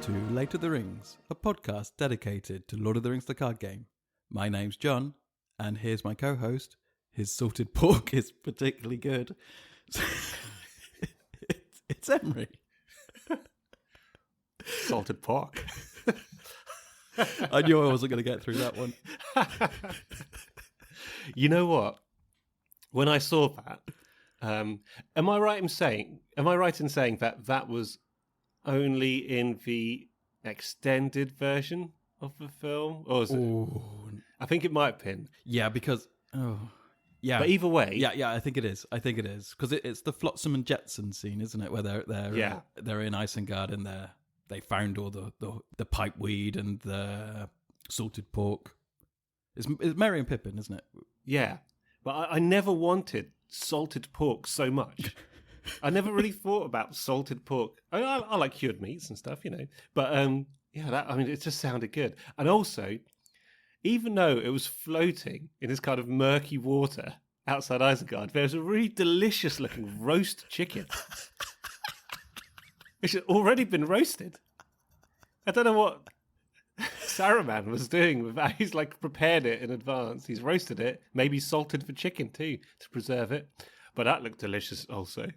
to Late of the Rings, a podcast dedicated to Lord of the Rings the card game. My name's John, and here's my co-host. His salted pork is particularly good. It's Emery. Salted pork. I knew I wasn't going to get through that one. You know what? When I saw that, am I right in saying that that was only in the extended version of the film, or is it? I think it might have been. Yeah, because yeah. But either way, yeah, I think it is. Because it's the Flotsam and Jetsam scene, isn't it? Where they're in Isengard and they found all the pipe weed and the salted pork. It's Merry and Pippin, isn't it? Yeah, but I never wanted salted pork so much. I never really thought about salted pork. I like cured meats and stuff, you know. But it just sounded good. And also, even though it was floating in this kind of murky water outside Isengard, there was a really delicious looking roast chicken, which had already been roasted. I don't know what Saruman was doing with that. He's like prepared it in advance. He's roasted it, maybe salted the chicken too to preserve it. But that looked delicious also.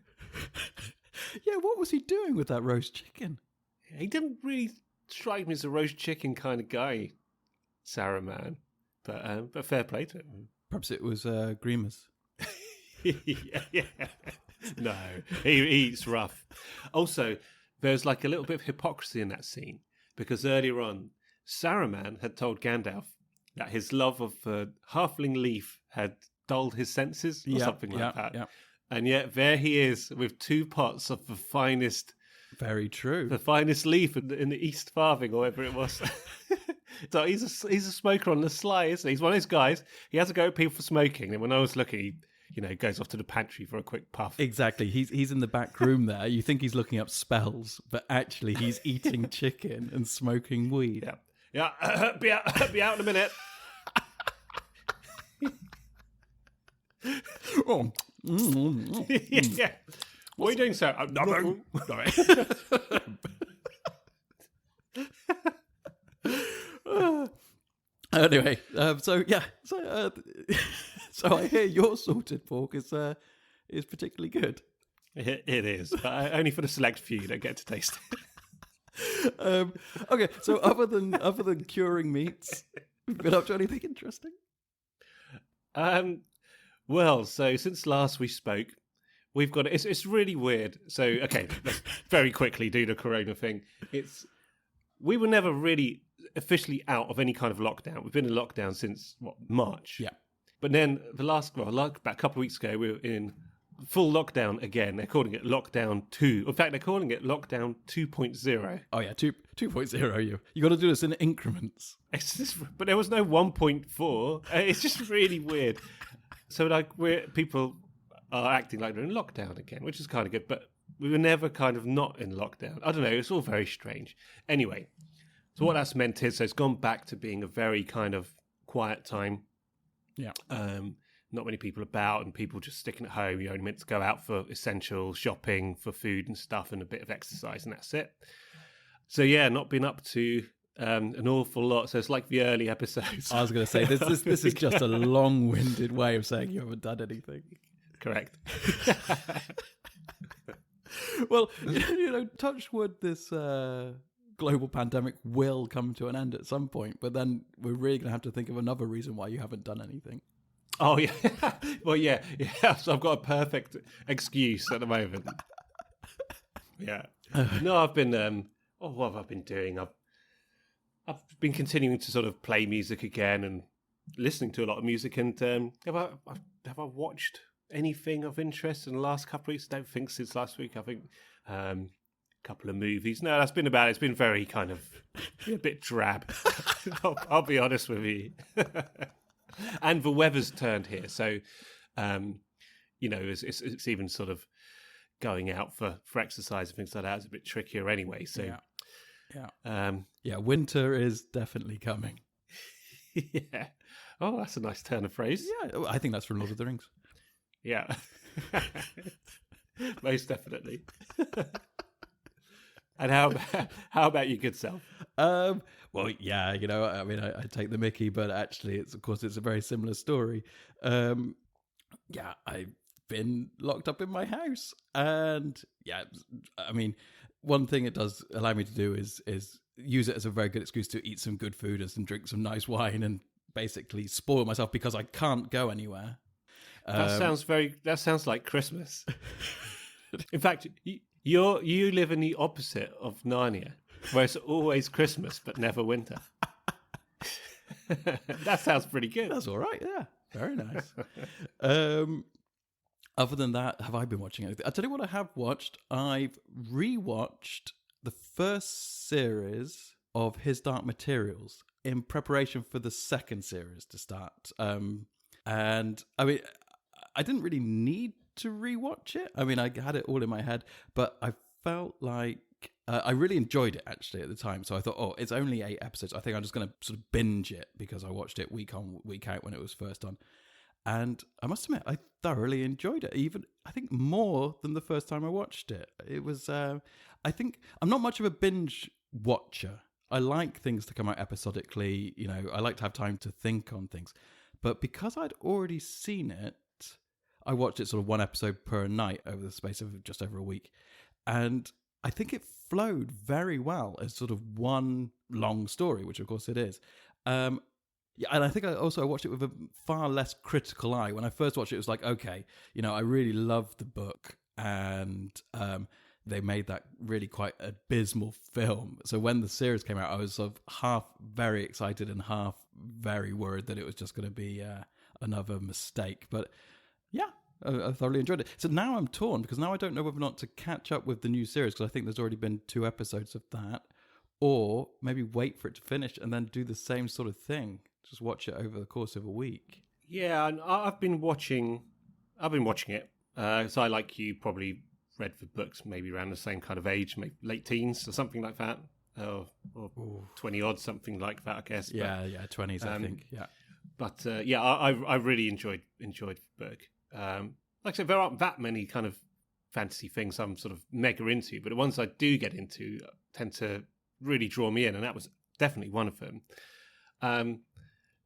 Yeah, what was he doing with that roast chicken? He didn't really strike me as a roast chicken kind of guy, Saruman. But fair play to him. Perhaps it was Grimace. yeah. No, he eats rough. Also, there's like a little bit of hypocrisy in that scene, because earlier on, Saruman had told Gandalf that his love of the halfling leaf had dulled his senses or something like that. Yeah. And yet there he is with 2 pots of the finest... Very true. The finest leaf in the East Farthing or whatever it was. So he's a smoker on the sly, isn't he? He's one of those guys. He has to go at people for smoking. And when I was looking, he goes off to the pantry for a quick puff. Exactly. He's in the back room there. You think he's looking up spells, but actually he's eating chicken and smoking weed. Yeah. Be out in a minute. Oh. Yeah. What are you doing, sir? Nothing. Anyway, so I hear your salted pork is particularly good. It is, but only for the select few that get to taste it. Okay, so other than curing meats, have you been up to anything interesting? Well, so since last we spoke, we've got it's really weird. So okay, let's very quickly do the Corona thing. We were never really officially out of any kind of lockdown. We've been in lockdown since March. Yeah, but then about a couple of weeks ago, we were in full lockdown again. They're calling it lockdown 2. In fact, they're calling it lockdown 2.0. Oh yeah, 2.0. You got to do this in increments. But there was no 1.4. It's just really weird. So people are acting like they're in lockdown again, which is kind of good. But we were never kind of not in lockdown. I don't know. It's all very strange. Anyway, so what that's meant is, so it's gone back to being a very kind of quiet time. Yeah. Not many people about, and people just sticking at home. You're only meant to go out for essential shopping, for food and stuff, and a bit of exercise, and that's it. So yeah, not been up to an awful lot. So it's like the early episodes. I was going to say this is just a long-winded way of saying you haven't done anything. Correct. Well, touch wood, this global pandemic will come to an end at some point, but then we're really going to have to think of another reason why you haven't done anything. Oh, yeah. Well, yeah. So I've got a perfect excuse at the moment. Yeah. No, I've been... what have I been doing? I've been continuing to sort of play music again and listening to a lot of music. And have I watched anything of interest in the last couple of weeks? I don't think since last week. I think a couple of movies. No, that's been about it. It's been very kind of a bit drab. I'll be honest with you. And the weather's turned here, so it's even sort of going out for exercise and things like that is a bit trickier anyway. So yeah, winter is definitely coming. Yeah. Oh, that's a nice turn of phrase. Yeah, I think that's from Lord of the Rings. Yeah. Most definitely. And how about your good self? Well, yeah, I mean, I take the Mickey, but actually, it's a very similar story. Yeah, I've been locked up in my house, and yeah, I mean, one thing it does allow me to do is use it as a very good excuse to eat some good food and drink some nice wine and basically spoil myself because I can't go anywhere. That sounds like Christmas. In fact, you live in the opposite of Narnia, where it's always Christmas but never winter. That sounds pretty good. That's all right. Yeah, very nice. Other than that, have I been watching anything? I'll tell you what I have watched. I've rewatched the first series of His Dark Materials in preparation for the second series to start. And I mean, I didn't really need to rewatch it. I mean, I had it all in my head, but I felt like I really enjoyed it actually at the time. So I thought, oh, it's only 8 episodes. I think I'm just going to sort of binge it because I watched it week on, week out when it was first on. And I must admit, I thoroughly enjoyed it, even I think more than the first time I watched it. It was, I think, I'm not much of a binge watcher. I like things to come out episodically. I like to have time to think on things. But because I'd already seen it, I watched it sort of one episode per night over the space of just over a week. And I think it flowed very well as sort of one long story, which of course it is. Yeah, and I think I watched it with a far less critical eye. When I first watched it, it was like, okay, I really loved the book, and they made that really quite abysmal film. So when the series came out, I was sort of half very excited and half very worried that it was just going to be another mistake. But yeah, I thoroughly enjoyed it. So now I'm torn because now I don't know whether or not to catch up with the new series because I think there's already been 2 episodes of that, or maybe wait for it to finish and then do the same sort of thing. Just watch it over the course of a week. Yeah, and I've been watching it. So I, like you, probably read the books maybe around the same kind of age, maybe late teens or something like that, or 20 odd, something like that, I guess. Yeah, 20s, I think. Yeah, but I really enjoyed the book. Like I said, there aren't that many kind of fantasy things I'm sort of mega into, but the ones I do get into tend to really draw me in, and that was definitely one of them.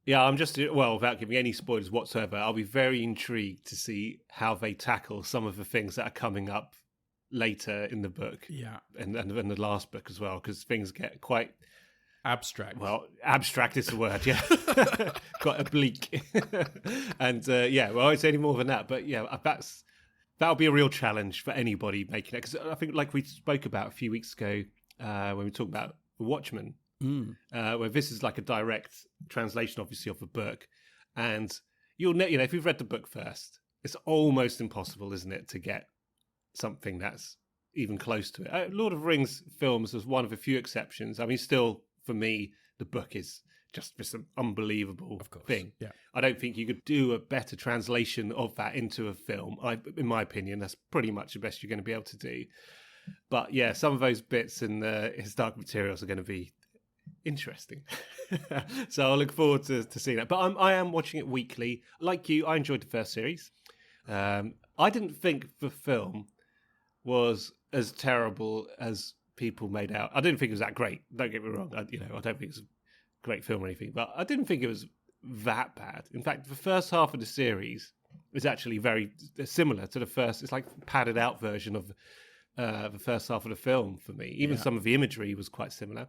Yeah, I'm just, without giving any spoilers whatsoever, I'll be very intrigued to see how they tackle some of the things that are coming up later in the book. Yeah. And the last book as well, because things get quite... abstract. Well, abstract is the word, yeah. Quite oblique. And I won't say any more than that, but yeah, that'll be a real challenge for anybody making it. Because I think, like we spoke about a few weeks ago when we talked about The Watchmen, where this is like a direct translation, obviously, of the book, and you'll if you've read the book first, it's almost impossible, isn't it, to get something that's even close to it. Lord of the Rings films was one of a few exceptions. I mean, still, for me, the book is just this unbelievable thing. Yeah. I don't think you could do a better translation of that into a film. In my opinion, that's pretty much the best you're going to be able to do. But yeah, some of those bits in His Dark Materials are going to be interesting. So I look forward to seeing that. But I am watching it weekly. Like you, I enjoyed the first series. I didn't think the film was as terrible as people made out. I didn't think it was that great. Don't get me wrong. I don't think it's a great film or anything, but I didn't think it was that bad. In fact, the first half of the series is actually very similar to the first. It's like a padded out version of the first half of the film for me. Even some of the imagery was quite similar.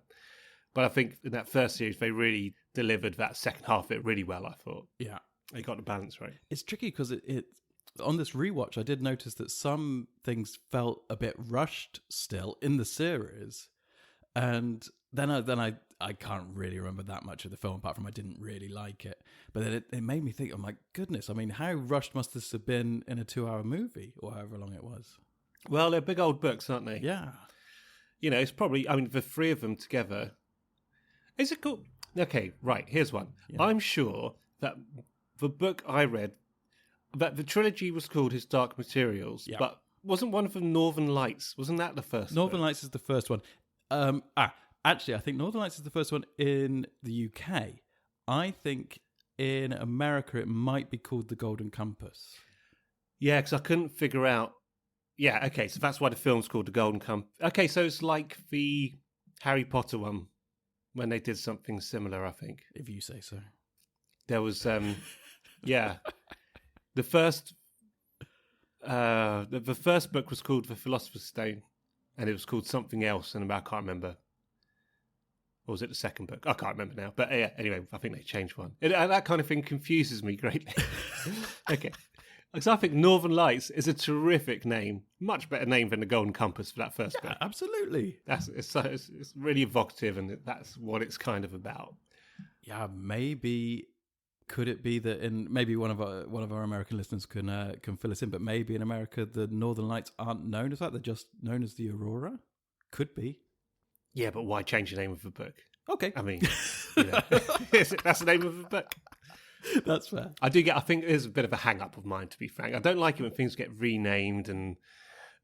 But I think in that first series, they really delivered that second half of it really well, I thought. Yeah. They got the balance right. It's tricky because it on this rewatch, I did notice that some things felt a bit rushed still in the series. And then I can't really remember that much of the film, apart from I didn't really like it. But then it made me think, oh my goodness, I mean, how rushed must this have been in a 2-hour movie, or however long it was? Well, they're big old books, aren't they? Yeah. It's probably, I mean, the 3 of them together... Is it cool? Okay, right, here's one. Yeah. I'm sure that the book I read, that the trilogy was called His Dark Materials, but wasn't one of them Northern Lights? Wasn't that the first Northern book? Lights is the first one. Actually, I think Northern Lights is the first one in the UK. I think in America it might be called The Golden Compass. Yeah, because I couldn't figure out... Yeah, okay, so that's why the film's called The Golden Compass. Okay, so it's like the Harry Potter one, when they did something similar, I think. If you say so. There was, yeah, the first book was called The Philosopher's Stone, and it was called something else, and I can't remember. Or was it the second book? I can't remember now. But yeah, anyway, I think they changed one. And that kind of thing confuses me greatly. Okay. Because I think Northern Lights is a terrific name. Much better name than the Golden Compass for that first book. Absolutely. It's really evocative, and that's what it's kind of about. Yeah, maybe... Could it be that maybe one of our American listeners can fill us in, but maybe in America the Northern Lights aren't known as that; they're just known as the Aurora? Could be. Yeah, but why change the name of the book? Okay. I mean, that's the name of the book. That's fair. I think it is a bit of a hang-up of mine, to be frank. I don't like it when things get renamed and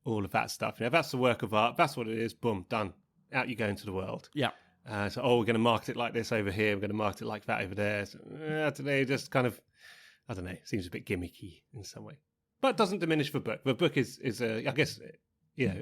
all of that stuff. You know, that's the work of art. That's what it is. Boom, done. Out you go into the world. Yeah. So, we're going to market it like this over here. We're going to market it like that over there. So, today, just kind of, I don't know, seems a bit gimmicky in some way. But it doesn't diminish the book. The book is I guess,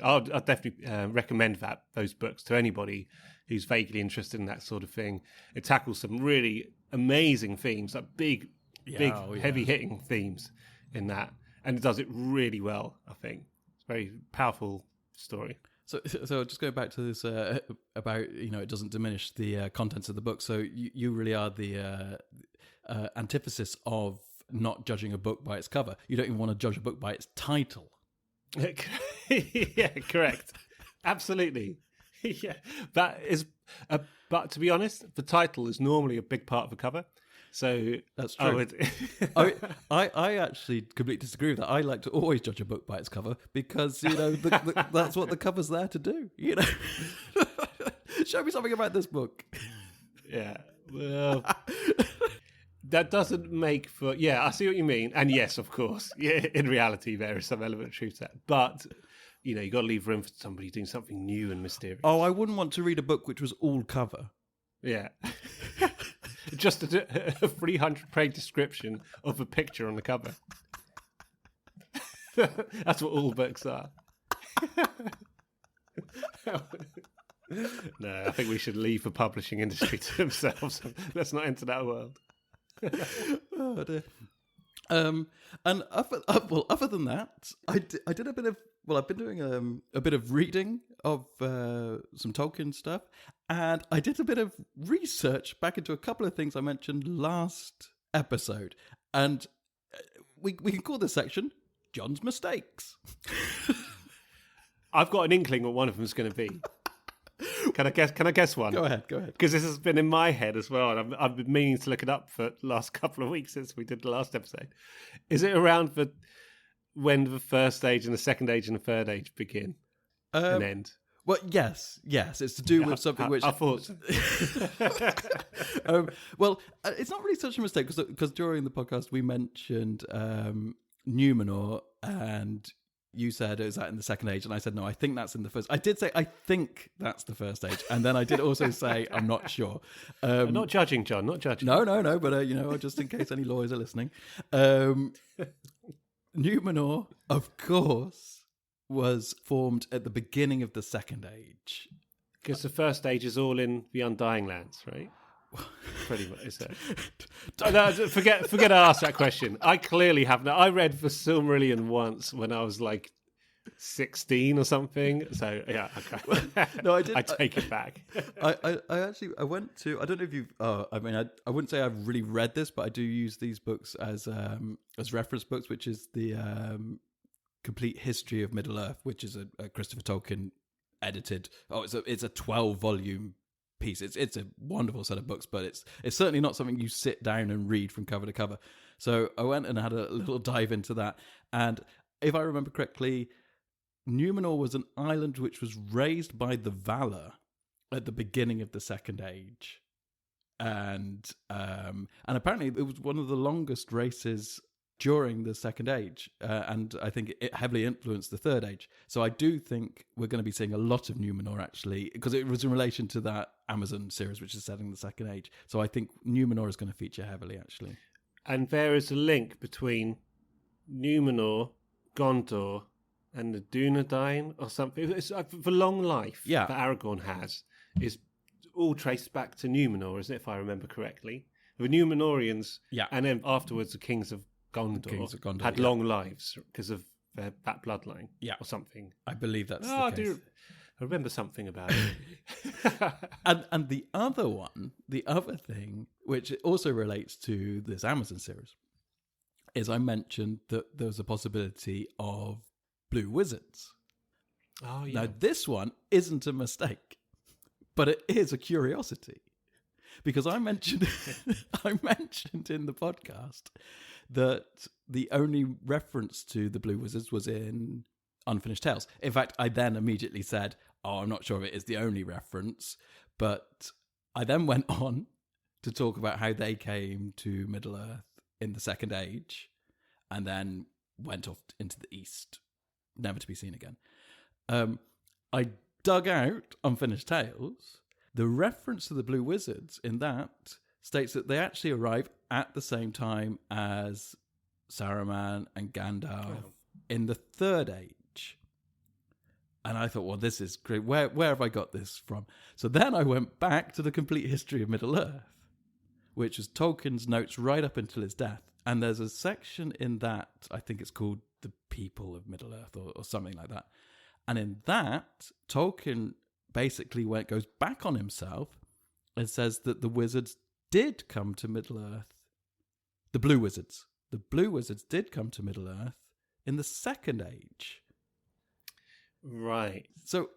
I'll definitely recommend those books to anybody who's vaguely interested in that sort of thing. It tackles some really amazing themes, like big, heavy-hitting themes in that. And it does it really well, I think. It's a very powerful story. So just going back to this about, it doesn't diminish the contents of the book. So you really are the antithesis of not judging a book by its cover. You don't even want to judge a book by its title. Yeah, correct. Absolutely. Yeah, that is. But to be honest, the title is normally a big part of the cover. So that's true. I actually completely disagree with that. I like to always judge a book by its cover because that's what the cover's there to do. Show me something about this book. Yeah, well, that doesn't make for. Yeah, I see what you mean, and yes, of course, yeah. In reality, there is some element of truth to that, but you got to leave room for somebody doing something new and mysterious. Oh, I wouldn't want to read a book which was all cover. Yeah. Just a 300-page description of a picture on the cover. That's what all books are. No, I think we should leave the publishing industry to themselves. Let's not enter that world. Oh dear. And other than that, I did a bit of. Well, I've been doing a bit of reading of some Tolkien stuff, and I did a bit of research back into a couple of things I mentioned last episode, and we can call this section John's Mistakes. I've got an inkling what one of them is going to be. Can I guess one? Go ahead. Because this has been in my head as well, and I've been meaning to look it up for the last couple of weeks since we did the last episode. Is it around when the first stage and the second age and the third age begin and end? Well, yes, it's to do with something which I thought. Well, it's not really such a mistake because during the podcast we mentioned Numenor, and you said, is that in the second age? And I said, no, I think that's in the first. I did say, I think that's the first age. And then I did also say, I'm not sure. I'm not judging, John, not judging. No, but, just in case any lawyers are listening. Numenor, of course, was formed at the beginning of the second age. Because the first age is all in the Undying Lands, right? Pretty much, is it? No, forget I asked that question. I clearly have not. I read the Silmarillion once when I was like 16 or something. So yeah, okay. No, I did. I take it back. I went to. I don't know if you've. I wouldn't say I've really read this, but I do use these books as reference books, which is the Complete History of Middle Earth, which is a Christopher Tolkien edited. It's a 12-volume piece. It's a wonderful set of books, but it's certainly not something you sit down and read from cover to cover. So I went and had a little dive into that, and if I remember correctly, Numenor was an island which was raised by the Valar at the beginning of the Second Age, and apparently it was one of the longest races during the Second Age, and I think it heavily influenced the Third Age. So I do think we're going to be seeing a lot of Numenor, actually, because it was in relation to that Amazon series, which is set in the Second Age. So I think Numenor is going to feature heavily, actually. And there is a link between Numenor, Gondor, and the Dunedain or something. It's the long life Yeah. that Aragorn has is all traced back to Numenor, isn't it, if I remember correctly? The Numenorians, Yeah. and then afterwards the Kings of Gondor, had long lives because of that bloodline, or something. I believe that's the case. I remember something about it. and the other thing, which also relates to this Amazon series, is I mentioned that there was a possibility of blue wizards. Oh, yeah. Now, this one isn't a mistake, but it is a curiosity. Because I mentioned in the podcast that the only reference to the blue wizards was in Unfinished Tales. In fact, I then immediately said, I'm not sure if it is the only reference, but I then went on to talk about how they came to Middle-earth in the Second Age and then went off into the East, never to be seen again. I dug out Unfinished Tales. The reference to the blue wizards in that states that they actually arrive at the same time as Saruman and Gandalf in the Third Age. And I thought, well, this is great. Where have I got this from? So then I went back to the complete history of Middle-earth, which is Tolkien's notes right up until his death. And there's a section in that, I think it's called The People of Middle-earth or something like that. And in that, Tolkien basically goes back on himself and says that the wizards did come to Middle-earth. The blue wizards did come to Middle-earth in the Second Age. Right. So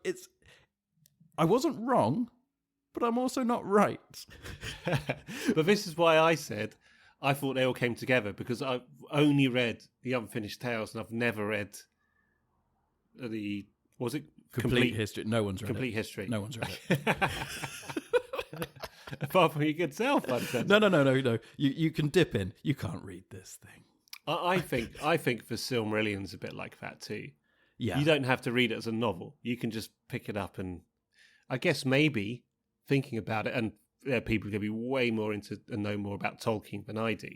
I wasn't wrong, but I'm also not right. But this is why I said I thought they all came together, because I've only read the Unfinished Tales and I've never read the... Was it Complete History? No one's read Complete it. History. No one's read it. Apart from you could self. No. You can dip in. You can't read this thing. I think the Silmarillion's a bit like that too. Yeah. You don't have to read it as a novel. You can just pick it up, and I guess maybe thinking about it, and people are going to be way more into and know more about Tolkien than I do.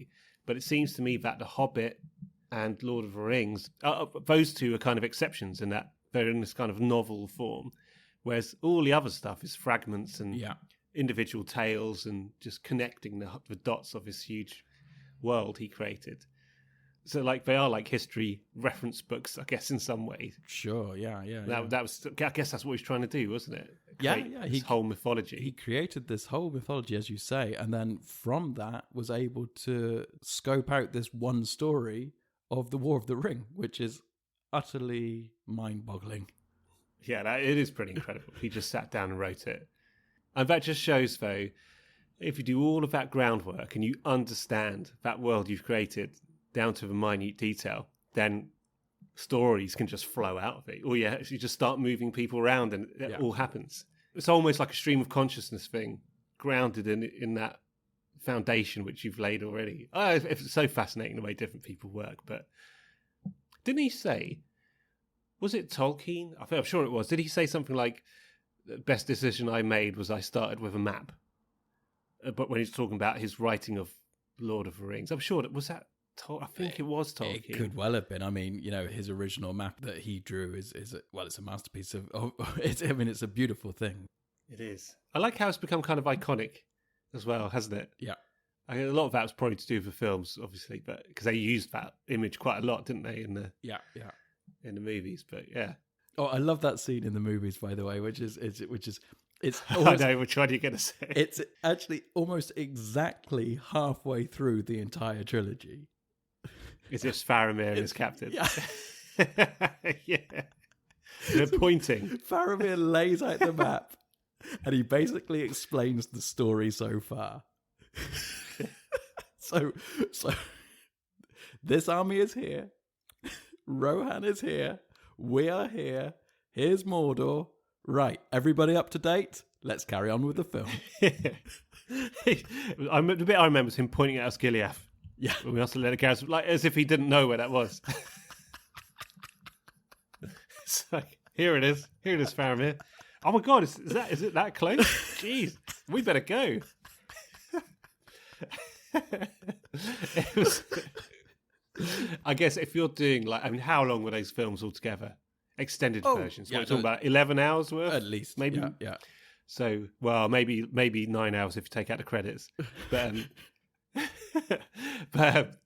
But it seems to me that The Hobbit and Lord of the Rings, those two are kind of exceptions in that they're in this kind of novel form, whereas all the other stuff is fragments and individual tales and just connecting the dots of this huge world he created. So, like, they are like history reference books, I guess, in some ways. Sure, yeah. That was, I guess, that's what he's trying to do, wasn't it? His whole mythology. He created this whole mythology, as you say, and then from that was able to scope out this one story of the War of the Ring, which is utterly mind-boggling. Yeah, it is pretty incredible. He just sat down and wrote it. And that just shows, though, if you do all of that groundwork and you understand that world you've created down to the minute detail, then stories can just flow out of it. Or you just start moving people around and it all happens. It's almost like a stream of consciousness thing, grounded in that foundation which you've laid already. It's so fascinating the way different people work. But didn't he say, was it Tolkien? I'm sure it was. Did he say something like, the best decision I made was I started with a map? But when he's talking about his writing of Lord of the Rings, I'm sure was that. I think it was Tolkien. It could well have been. I mean, his original map that he drew is it's a masterpiece it's a beautiful thing. It is. I like how it's become kind of iconic as well, hasn't it? Yeah. I mean, a lot of that was probably to do with the films, obviously, but because they used that image quite a lot, didn't they? In the movies, but yeah. Oh, I love that scene in the movies, by the way, which is it's almost, I know which one you're going to say. It's actually almost exactly halfway through the entire trilogy. Is this Faramir as captain? Yeah. Yeah. They're pointing. Faramir lays out the map and he basically explains the story so far. So this army is here. Rohan is here. We are here. Here's Mordor. Right, everybody up to date? Let's carry on with the film. The bit I remember is him pointing at Osgiliath. Yeah. When we also let it go, like as if he didn't know where that was. It's like, here it is, Faramir. Oh my God, is it that close? Jeez, we better go. I guess if you're doing how long were those films all together? extended versions. Yeah, We're talking about 11 hours worth? At least. Maybe. Yeah. So, well, maybe 9 hours if you take out the credits. But, but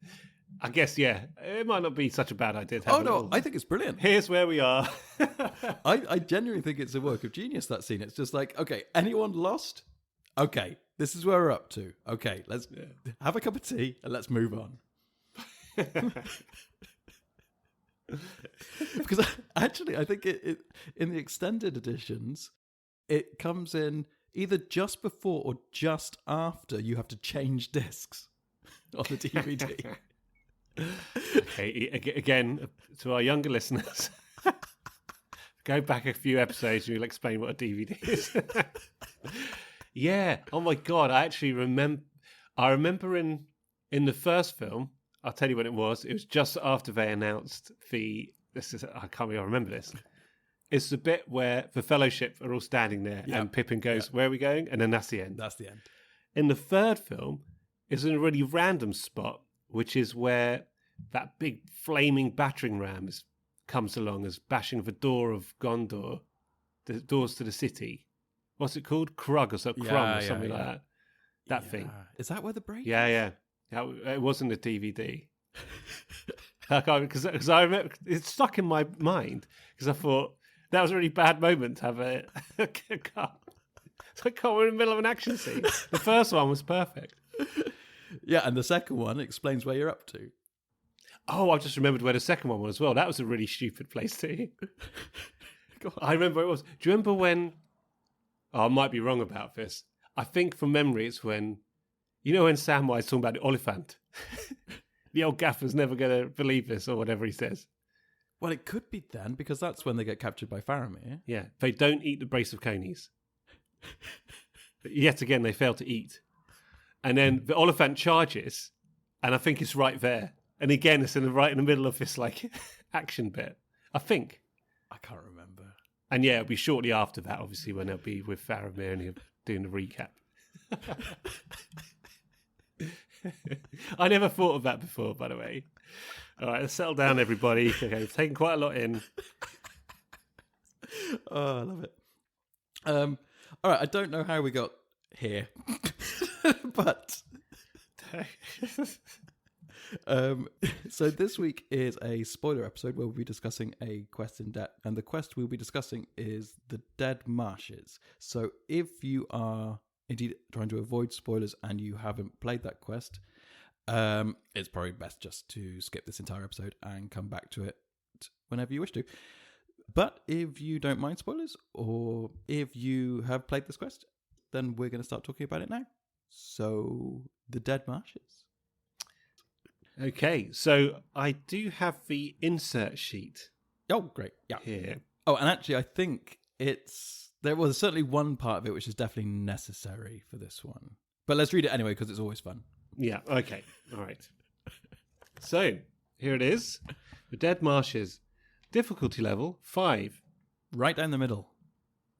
I guess, it might not be such a bad idea to have I think it's brilliant. Here's where we are. I genuinely think it's a work of genius, that scene. It's just like, okay, anyone lost? Okay, this is where we're up to. Okay, let's have a cup of tea and let's move on. Because actually, I think it in the extended editions, it comes in either just before or just after you have to change discs on the DVD. Okay, again, to our younger listeners, go back a few episodes and we'll explain what a DVD is. Yeah. Oh my God. I actually remember in the first film, I'll tell you when it was. It was just after they announced I can't really remember this. It's the bit where the Fellowship are all standing there and Pippin goes, "Where are we going?" And then that's the end. That's the end. In the third film, it's in a really random spot, which is where that big flaming battering ram comes along as bashing the door of Gondor, the doors to the city. What's it called? Krug or something, like that. That thing. Is that where the break? Yeah. It wasn't a DVD. Because I remember it's stuck in my mind because I thought that was a really bad moment to have a cut. It's like, we're in the middle of an action scene. The first one was perfect. Yeah, and the second one explains where you're up to. Oh, I just remembered where the second one was as well. That was a really stupid place too. I remember it was. Do you remember when... Oh, I might be wrong about this. I think from memory it's when... You know when Samwise talking about the Oliphant? The old gaffer's never going to believe this or whatever he says. Well, it could be then, because that's when they get captured by Faramir. Yeah, they don't eat the brace of conies. Yet again, they fail to eat. And then the Oliphant charges, and I think it's right there. And again, it's right in the middle of this like action bit. I think. I can't remember. And yeah, it'll be shortly after that, obviously, when they'll be with Faramir and he'll doing the recap. I never thought of that before, by the way. All right, let's settle down, everybody. Okay, we've taken quite a lot in. Oh, I love it. All right, I don't know how we got here, but so this week is a spoiler episode where we'll be discussing a quest in depth, and the quest we'll be discussing is the Dead Marshes. So if you are indeed trying to avoid spoilers and you haven't played that quest, it's probably best just to skip this entire episode and come back to it whenever you wish to. But if you don't mind spoilers, or if you have played this quest, then we're going to start talking about it now. So, the Dead Marshes. Okay, so I do have the insert sheet. Oh, great. Yeah. Here. Oh, and actually, I think there was certainly one part of it which is definitely necessary for this one. But let's read it anyway, because it's always fun. Yeah, okay. All right. So, here it is. The Dead Marshes. Difficulty level 5. Right down the middle.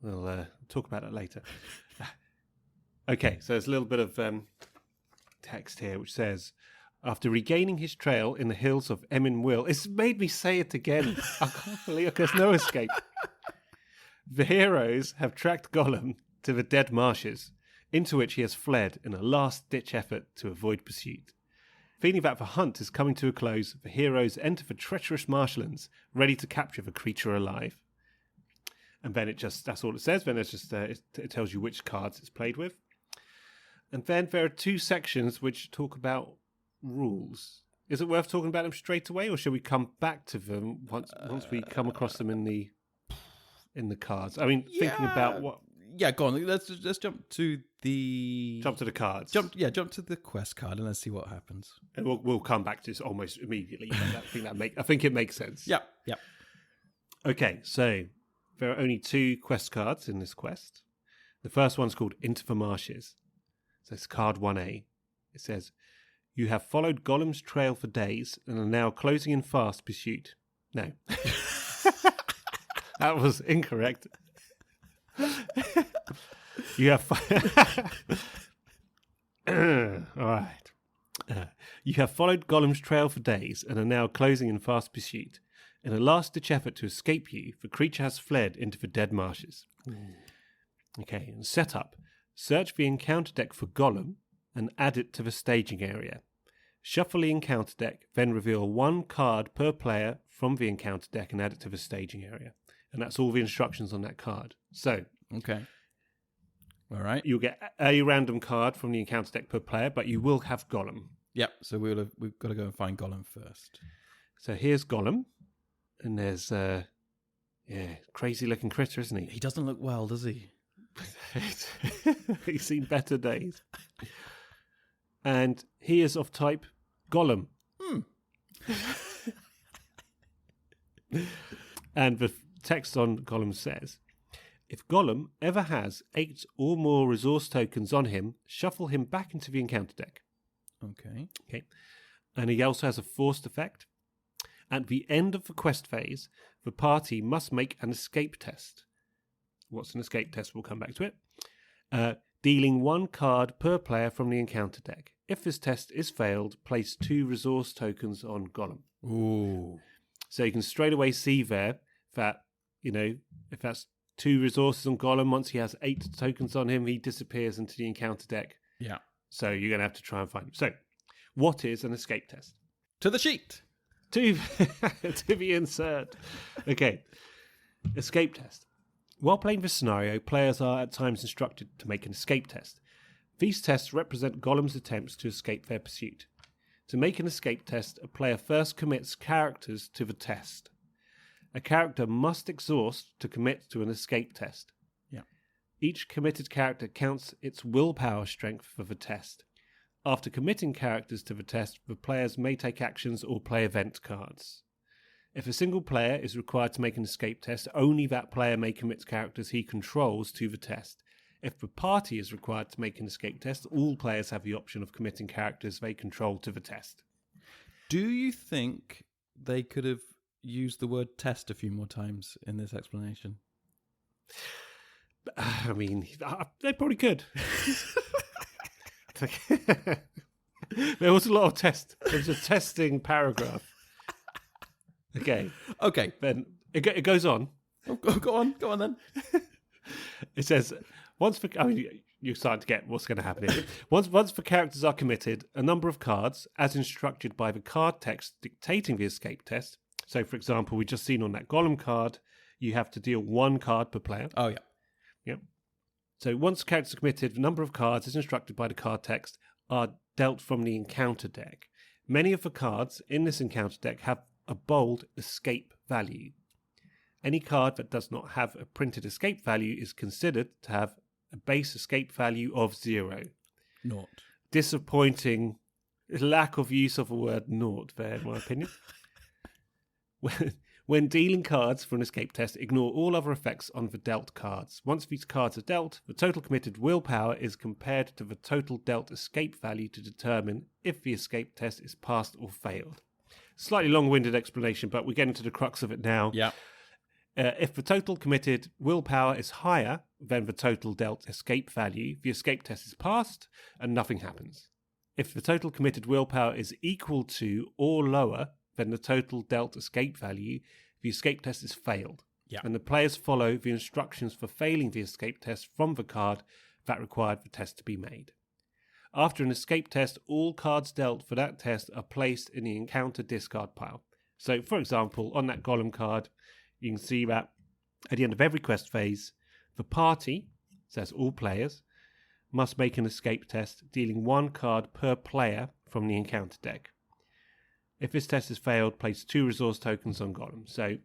We'll talk about that later. Okay, so there's a little bit of text here which says, after regaining his trail in the hills of Emyn Will, it's made me say it again. I can't believe it. There's no escape. The heroes have tracked Gollum to the Dead Marshes, into which he has fled in a last-ditch effort to avoid pursuit. Feeling that the hunt is coming to a close, the heroes enter the treacherous marshlands, ready to capture the creature alive. And then that's all it says. Then it tells you which cards it's played with. And then there are 2 sections which talk about rules. Is it worth talking about them straight away, or should we come back to them once we come across them in the cards? I mean, thinking about what... Yeah, go on. Let's jump to the... Jump to the cards. Jump to the quest card and let's see what happens. And we'll come back to this almost immediately. I think it makes sense. Yeah. Okay, so there are only 2 quest cards in this quest. The first one's called Into the Marshes. So it's card 1A. It says, you have followed Gollum's trail for days and are now closing in fast pursuit. No. That was incorrect. You have all right. You have followed Gollum's trail for days and are now closing in fast pursuit. In a last-ditch effort to escape you, the creature has fled into the Dead Marshes. Okay, and setup. Search the encounter deck for Gollum and add it to the staging area. Shuffle the encounter deck, then reveal 1 card per player from the encounter deck and add it to the staging area. And that's all the instructions on that card. So, okay. All right. You'll get a random card from the encounter deck per player, but you will have Gollum. Yep, so we've got to go and find Gollum first. So here's Gollum. And there's, crazy-looking critter, isn't he? He doesn't look well, does he? He's seen better days. And he is of type Gollum. And the text on Gollum says, if Gollum ever has 8 or more resource tokens on him, shuffle him back into the encounter deck. Okay. And he also has a forced effect. At the end of the quest phase, the party must make an escape test. What's an escape test? We'll come back to it. Dealing 1 card per player from the encounter deck. If this test is failed, place 2 resource tokens on Gollum. Ooh. So you can straight away see there that, if that's 2 resources on Gollum, once he has 8 tokens on him, he disappears into the encounter deck. Yeah. So you're going to have to try and find him. So, what is an escape test? To the sheet. To the insert. Okay. Escape test. While playing this scenario, players are at times instructed to make an escape test. These tests represent Gollum's attempts to escape their pursuit. To make an escape test, a player first commits characters to the test. A character must exhaust to commit to an escape test. Yeah. Each committed character counts its willpower strength for the test. After committing characters to the test, the players may take actions or play event cards. If a single player is required to make an escape test, only that player may commit characters he controls to the test. If the party is required to make an escape test, all players have the option of committing characters they control to the test. Do you think they could have used the word test a few more times in this explanation? I mean, they probably could. There was a lot of test. There was a testing paragraph. Okay. Then it goes on. Oh, go on then. It says, you're starting to get what's going to happen here. Once the characters are committed, a number of cards, as instructed by the card text dictating the escape test. So, for example, we just seen on that Gollum card, you have to deal 1 card per player. Oh, yeah. Yep. So once characters are committed, the number of cards, as instructed by the card text, are dealt from the encounter deck. Many of the cards in this encounter deck have a bold escape value. Any card that does not have a printed escape value is considered to have a base escape value of 0. Naught. Disappointing lack of use of the word naught there, in my opinion. When dealing cards for an escape test, ignore all other effects on the dealt cards. Once these cards are dealt, the total committed willpower is compared to the total dealt escape value to determine if the escape test is passed or failed. Slightly long-winded explanation, but we're getting to the crux of it now. Yeah. If the total committed willpower is higher than the total dealt escape value, the escape test is passed and nothing happens. If the total committed willpower is equal to or lower than the total dealt escape value, the escape test is failed. Yeah. And the players follow the instructions for failing the escape test from the card that required the test to be made. After an escape test, all cards dealt for that test are placed in the encounter discard pile. So, for example, on that Gollum card, you can see that at the end of every quest phase, the party, says all players, must make an escape test, dealing 1 card per player from the encounter deck. If this test is failed, place 2 resource tokens on Gollum. So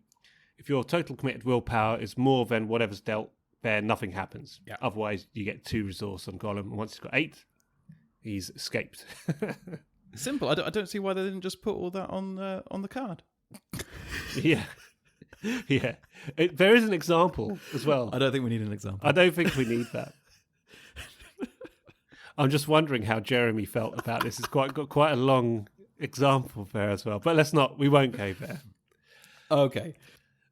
if your total committed willpower is more than whatever's dealt, there nothing happens. Yeah. Otherwise, you get 2 resource on Gollum. And once he's got 8, he's escaped. Simple. I don't see why they didn't just put all that on the card. Yeah. Yeah. There is an example as well. I don't think we need an example. I don't think we need that. I'm just wondering how Jeremy felt about this. It's got quite a long example there as well. But we won't go there. Okay.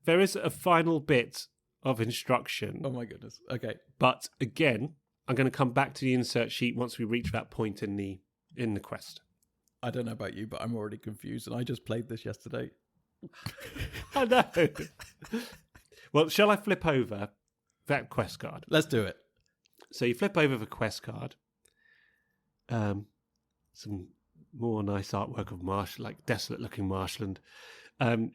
There is a final bit of instruction. Oh my goodness. Okay. But again, I'm going to come back to the insert sheet once we reach that point in the quest. I don't know about you, but I'm already confused, and I just played this yesterday. I know. Well, shall I flip over that quest card? Let's do it. So you flip over the quest card. Some more nice artwork of like desolate-looking marshland. You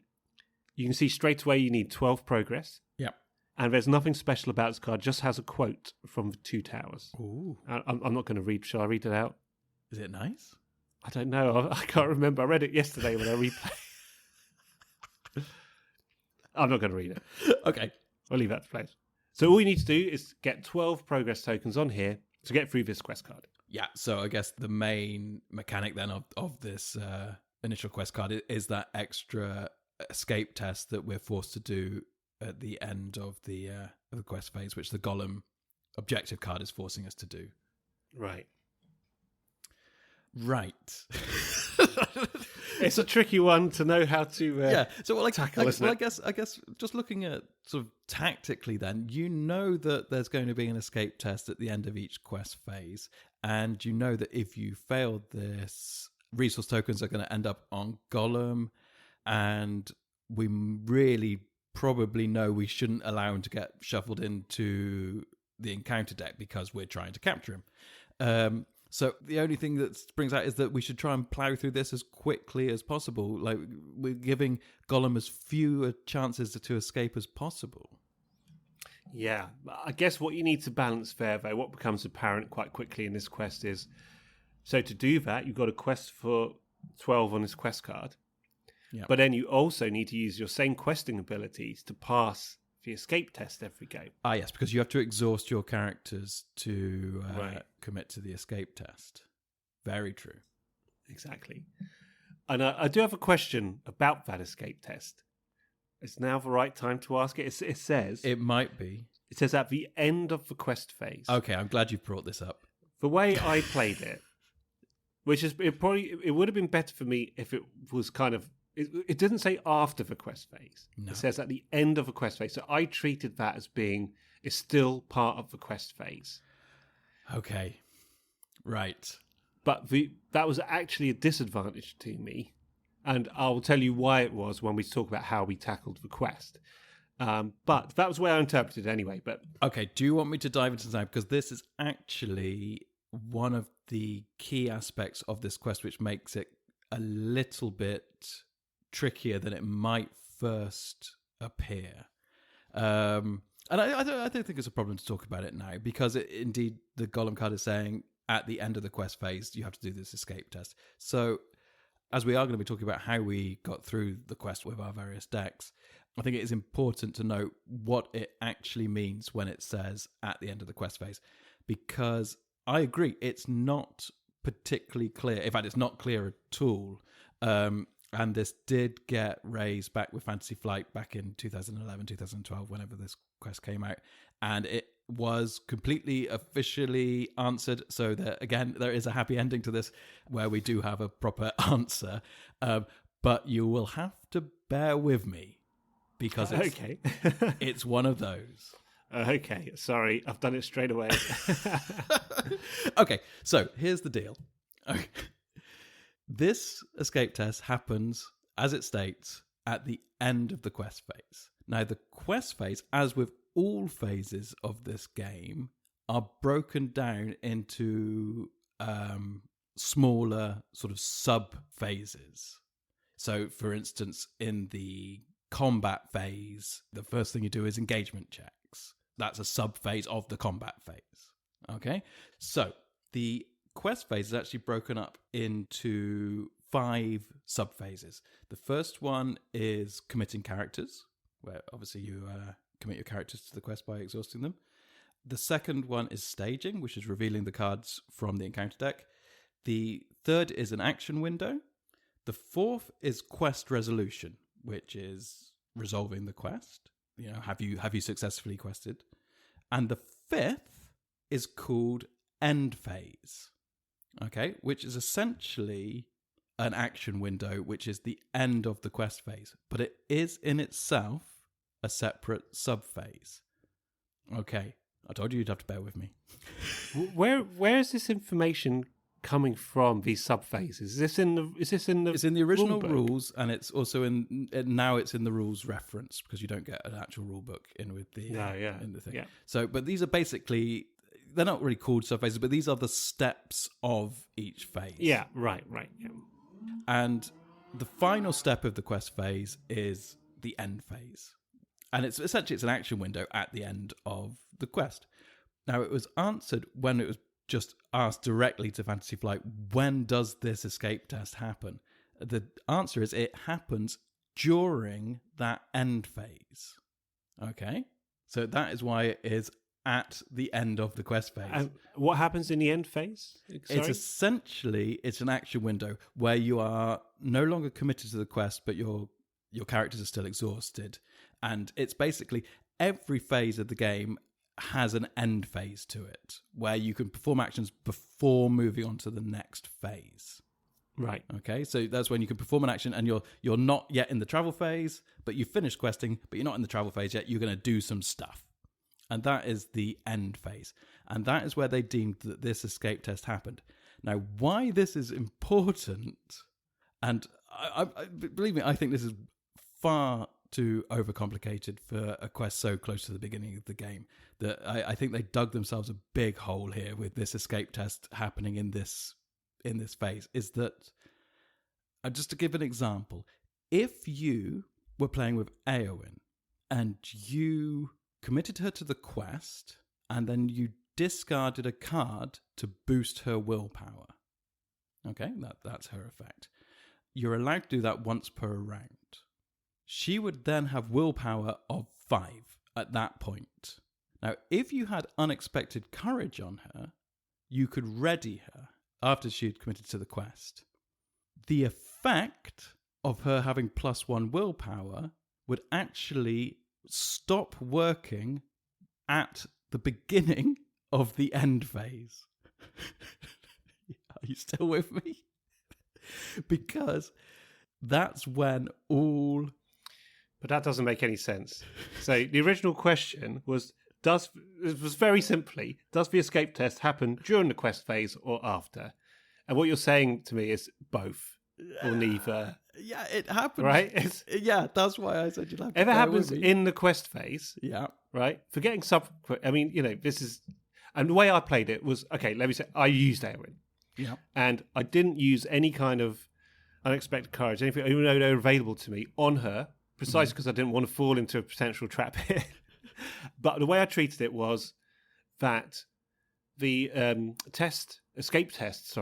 can see straight away you need 12 progress. Yep. And there's nothing special about this card. Just has a quote from the Two Towers. Ooh. I'm not going to read. Shall I read it out? Is it nice? I don't know. I can't remember. I read it yesterday when I replayed. I'm not going to read it. Okay. I'll leave that to place. So all you need to do is get 12 progress tokens on here to get through this quest card. Yeah, so I guess the main mechanic then of this initial quest card is that extra escape test that we're forced to do at the end of the quest phase, which the Gollum objective card is forcing us to do. Right. It's a tricky one to know how to tackle, isn't it? I guess just looking at sort of tactically then, you know that there's going to be an escape test at the end of each quest phase, and you know that if you fail this, resource tokens are going to end up on Gollum, and we really probably know we shouldn't allow him to get shuffled into the encounter deck because we're trying to capture him. So the only thing that springs out is that we should try and plow through this as quickly as possible. Like, we're giving Gollum as few chances to escape as possible. Yeah. I guess what you need to balance there, though, what becomes apparent quite quickly in this quest is, so to do that, you've got a quest for 12 on this quest card. Yep. But then you also need to use your same questing abilities to pass the escape test every game. Ah, yes, because you have to exhaust your characters to commit to the escape test. Very true. Exactly. And I do have a question about that escape test. Is now the right time to ask it? It says... It might be. It says at the end of the quest phase. Okay, I'm glad you've brought this up. The way I played it, which is... It would have been better for me if it was kind of... It didn't say after the quest phase. No. It says at the end of the quest phase. So I treated that as being, it's still part of the quest phase. Okay. Right. But that was actually a disadvantage to me. And I'll tell you why it was when we talk about how we tackled the quest. But that was the way I interpreted it anyway. But okay, do you want me to dive into this now? Because this is actually one of the key aspects of this quest, which makes it a little bit trickier than it might first appear. And I don't think it's a problem to talk about it now, because indeed the Gollum card is saying at the end of the quest phase you have to do this escape test. So as we are going to be talking about how we got through the quest with our various decks, I think it is important to note what it actually means when it says at the end of the quest phase, because I agree, it's not particularly clear. In fact, it's not clear at all. And this did get raised back with Fantasy Flight back in 2011, 2012, whenever this quest came out. And it was completely officially answered. So that, again, there is a happy ending to this where we do have a proper answer. But you will have to bear with me because it's one of those. Okay, sorry, I've done it straight away. Okay, so here's the deal. Okay. This escape test happens, as it states, at the end of the quest phase. Now, the quest phase, as with all phases of this game, are broken down into smaller sort of sub-phases. So, for instance, in the combat phase, the first thing you do is engagement checks. That's a sub-phase of the combat phase. Okay? So, the quest phase is actually broken up into 5 sub-phases. The first one is committing characters, where obviously you commit your characters to the quest by exhausting them. The second one is staging, which is revealing the cards from the encounter deck. The third is an action window. The fourth is quest resolution, which is resolving the quest. You know, have you successfully quested? And the fifth is called end phase. Okay, which is essentially an action window, which is the end of the quest phase, but it is in itself a separate sub-phase. Okay, I told you you'd have to bear with me. Where is this information coming from these sub-phases? Is this in the It's in the original rulebook? rules, and it's also now it's in the rules reference, because you don't get an actual rule book in with the in the thing. Yeah. So, but these are basically, they're not really called sub-phases, but these are the steps of each phase. Yeah, right, yeah. And the final step of the quest phase is the end phase. And it's essentially, it's an action window at the end of the quest. Now, it was answered when it was just asked directly to Fantasy Flight, when does this escape test happen? The answer is it happens during that end phase. Okay? So that is why it is at the end of the quest phase. And what happens in the end phase? Sorry? It's essentially, it's an action window where you are no longer committed to the quest, but your characters are still exhausted. And it's basically every phase of the game has an end phase to it, where you can perform actions before moving on to the next phase. Right. Okay, so that's when you can perform an action, and you're not yet in the travel phase, but you've finished questing, but you're not in the travel phase yet. You're going to do some stuff. And that is the end phase. And that is where they deemed that this escape test happened. Now, why this is important, and I believe me, I think this is far too overcomplicated for a quest so close to the beginning of the game, that I think they dug themselves a big hole here with this escape test happening in this phase, is that, just to give an example, if you were playing with Eowyn and you committed her to the quest and then you discarded a card to boost her willpower, okay, that's her effect. You're allowed to do that once per round. She would then have willpower of 5 at that point. Now, if you had unexpected courage on her, you could ready her after she'd committed to the quest. The effect of her having +1 willpower would actually stop working at the beginning of the end phase. Are you still with me? Because that's when all... But that doesn't make any sense. So the original question was, very simply, does the escape test happen during the quest phase or after? And what you're saying to me is both or neither. Yeah, it happens. Right? Yeah, that's why I said you'd have to if it bear happens with me. in the quest phase, Yeah. right? Forgetting I mean, this is... And the way I played it was, okay, let me say, I used Eowyn. Yeah. And I didn't use any kind of unexpected courage, anything, even though they were available to me, on her, precisely because I didn't want to fall into a potential trap here. But the way I treated it was that the escape test,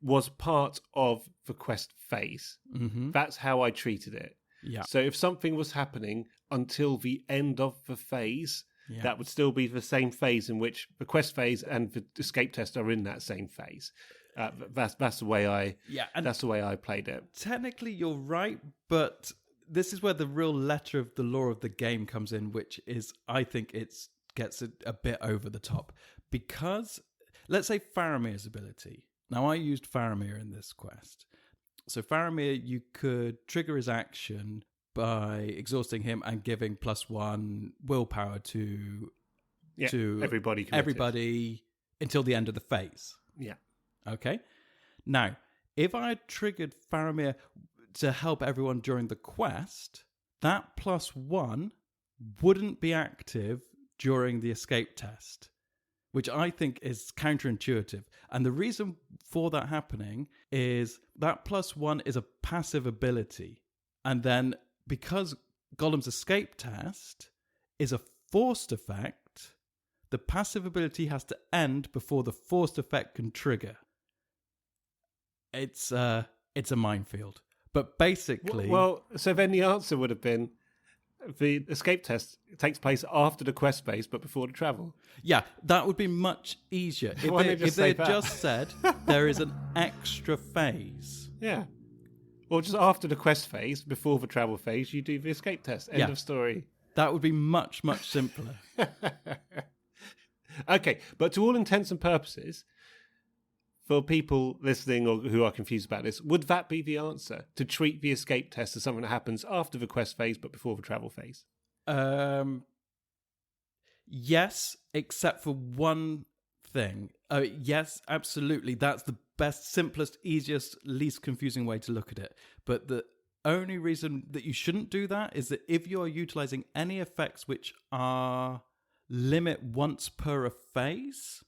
was part of the quest phase. Mm-hmm. That's how I treated it. Yeah. So if something was happening until the end of the phase, that would still be the same phase in which the quest phase and the escape test are in that same phase. That's the way that's the way I played it. Technically, you're right, but this is where the real letter of the law of the game comes in, which is, I think, gets a bit over the top. Because, let's say Faramir's ability. Now, I used Faramir in this quest. So Faramir, you could trigger his action by exhausting him and giving +1 willpower to everybody until the end of the phase. Yeah. Okay. Now, if I had triggered Faramir to help everyone during the quest, that +1 wouldn't be active during the escape test, which I think is counterintuitive. And the reason for that happening is that +1 is a passive ability. And then because Gollum's escape test is a forced effect, the passive ability has to end before the forced effect can trigger. It's a minefield. But basically... Well, so then the answer would have been the escape test takes place after the quest phase, but before the travel. Yeah, that would be much easier. If they had just said there is an extra phase. Yeah. Or just after the quest phase, before the travel phase, you do the escape test. End of story. That would be much, much simpler. Okay, but to all intents and purposes, for people listening or who are confused about this, would that be the answer? To treat the escape test as something that happens after the quest phase, but before the travel phase? Yes, except for one thing. Yes, absolutely. That's the best, simplest, easiest, least confusing way to look at it. But the only reason that you shouldn't do that is that if you're utilizing any effects which are limit once per a phase,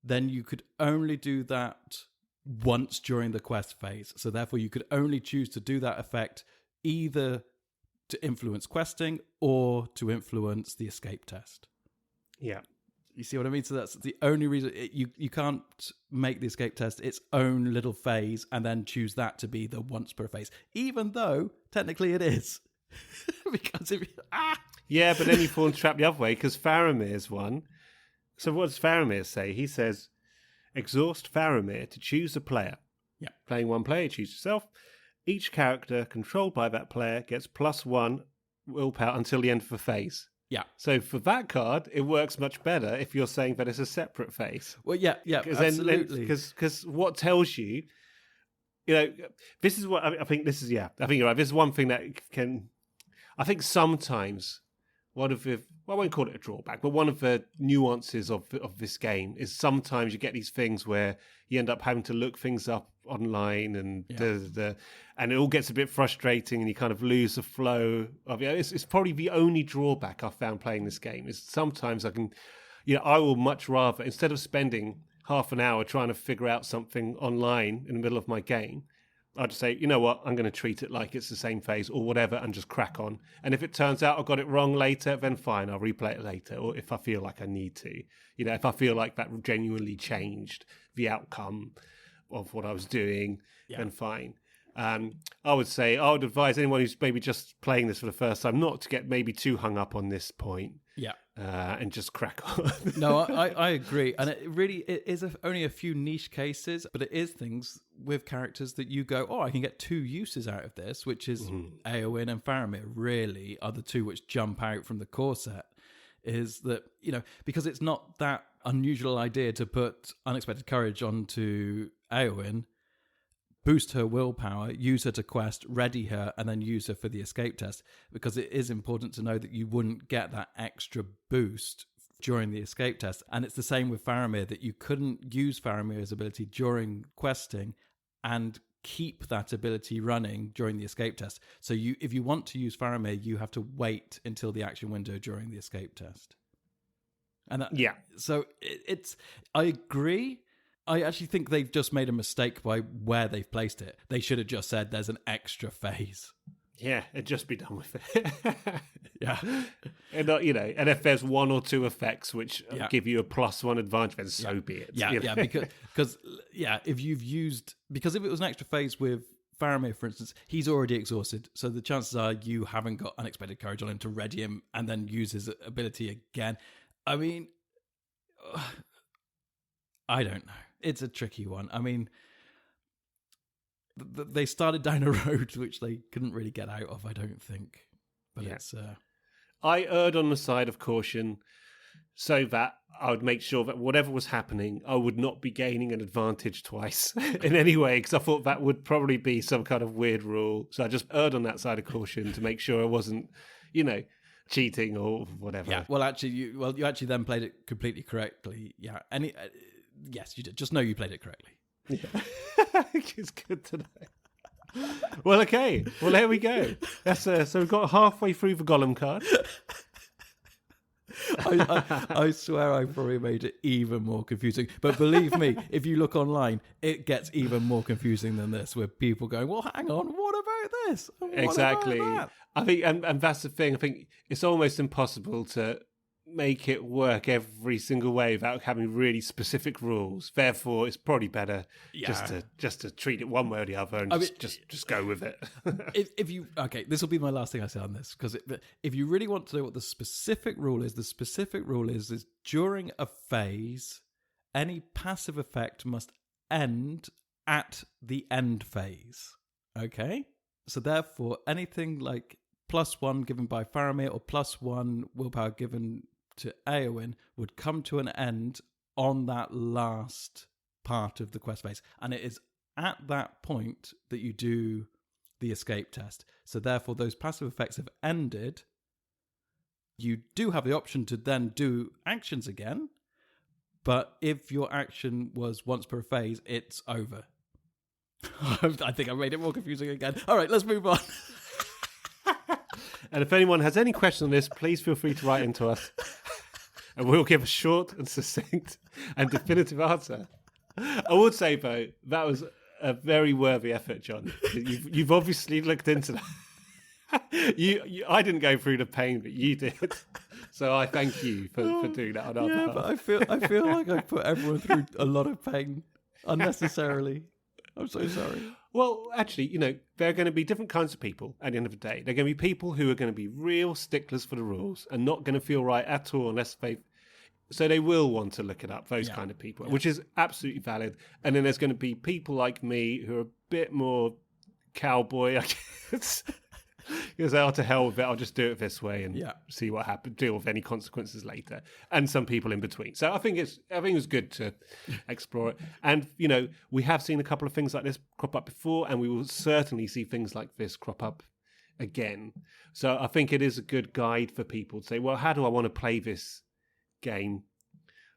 then you could only do that once during the quest phase. So therefore, you could only choose to do that effect either to influence questing or to influence the escape test. Yeah. You see what I mean? So that's the only reason. You can't make the escape test its own little phase and then choose that to be the once per phase, even though technically it is. Because if Yeah, but then you fall into trap the other way, because Faramir's one. So what does Faramir say? He says, exhaust Faramir to choose a player. Yeah. Playing one player, choose yourself. Each character controlled by that player gets +1 willpower until the end of a phase. Yeah. So for that card, it works much better if you're saying that it's a separate phase. Well, yeah, absolutely. Because what tells you, this is what I think. This is I think you're right. This is one thing that can. I think sometimes one of the, well, I won't call it a drawback, but one of the nuances of this game is sometimes you get these things where you end up having to look things up online and and it all gets a bit frustrating and you kind of lose the flow of it. It's probably the only drawback I've found playing this game is sometimes I will much rather, instead of spending half an hour trying to figure out something online in the middle of my game, I'll just say, you know what, I'm going to treat it like it's the same phase or whatever and just crack on. And if it turns out I got it wrong later, then fine, I'll replay it later. Or if I feel like I need to, if I feel like that genuinely changed the outcome of what I was doing, then fine. I would advise anyone who's maybe just playing this for the first time not to get maybe too hung up on this point. Yeah. And just crack on. No, I agree. And it is only a few niche cases, but it is things with characters that you go, I can get two uses out of this, which is Eowyn and Faramir really are the two which jump out from the core set. Is that, because it's not that unusual idea to put Unexpected Courage onto Eowyn, boost her willpower, use her to quest, ready her, and then use her for the escape test, because it is important to know that you wouldn't get that extra boost during the escape test. And it's the same with Faramir, that you couldn't use Faramir's ability during questing and keep that ability running during the escape test. So if you want to use Faramir, you have to wait until the action window during the escape test. And so I agree. I actually think they've just made a mistake by where they've placed it. They should have just said there's an extra phase. Yeah, it'd just be done with it. Yeah. And, and if there's one or two effects which give you a +1 advantage, then so be it. Yeah, because if it was an extra phase with Faramir, for instance, he's already exhausted. So the chances are you haven't got Unexpected Courage on him to ready him and then use his ability again. I mean, I don't know. It's a tricky one. I mean, they started down a road which they couldn't really get out of, I don't think. But it's... I erred on the side of caution so that I would make sure that whatever was happening, I would not be gaining an advantage twice in any way, because I thought that would probably be some kind of weird rule. So I just erred on that side of caution to make sure I wasn't, cheating or whatever. Yeah, well, actually, you actually then played it completely correctly. Yeah, yes, you did. Just know you played it correctly. Yeah. It's good to know. Well, okay. Well, there we go. That's so we've got halfway through the Gollum card. I swear I probably made it even more confusing. But believe me, if you look online, it gets even more confusing than this, with people going, well, hang on, what about this? Exactly. I think, and that's the thing. I think it's almost impossible to make it work every single way without having really specific rules. Therefore, it's probably better just to treat it one way or the other and just go with it. This will be my last thing I say on this, because if you really want to know what the specific rule is, during a phase, any passive effect must end at the end phase. Okay? So therefore, anything like +1 given by Faramir or +1 willpower given to Eowyn would come to an end on that last part of the quest phase. And it is at that point that you do the escape test. So therefore, those passive effects have ended. You do have the option to then do actions again, But if your action was once per phase, it's over. I think I made it more confusing again. All right, let's move on. And if anyone has any questions on this, please feel free to write into us. And we'll give a short and succinct and definitive answer. I would say, though, that was a very worthy effort, John. You've obviously looked into that. I didn't go through the pain, but you did. So I thank you for doing that on our behalf. But I feel like I put everyone through a lot of pain unnecessarily. I'm so sorry. Well, actually, there are going to be different kinds of people at the end of the day. There are going to be people who are going to be real sticklers for the rules and not going to feel right at all unless they... So they will want to look it up, those kind of people, which is absolutely valid. And then there's going to be people like me who are a bit more cowboy, I guess. Because to hell with it, I'll just do it this way and see what happens, deal with any consequences later. And some people in between. So I think it's good to explore it. And, we have seen a couple of things like this crop up before, and we will certainly see things like this crop up again. So I think it is a good guide for people to say, well, how do I want to play this game?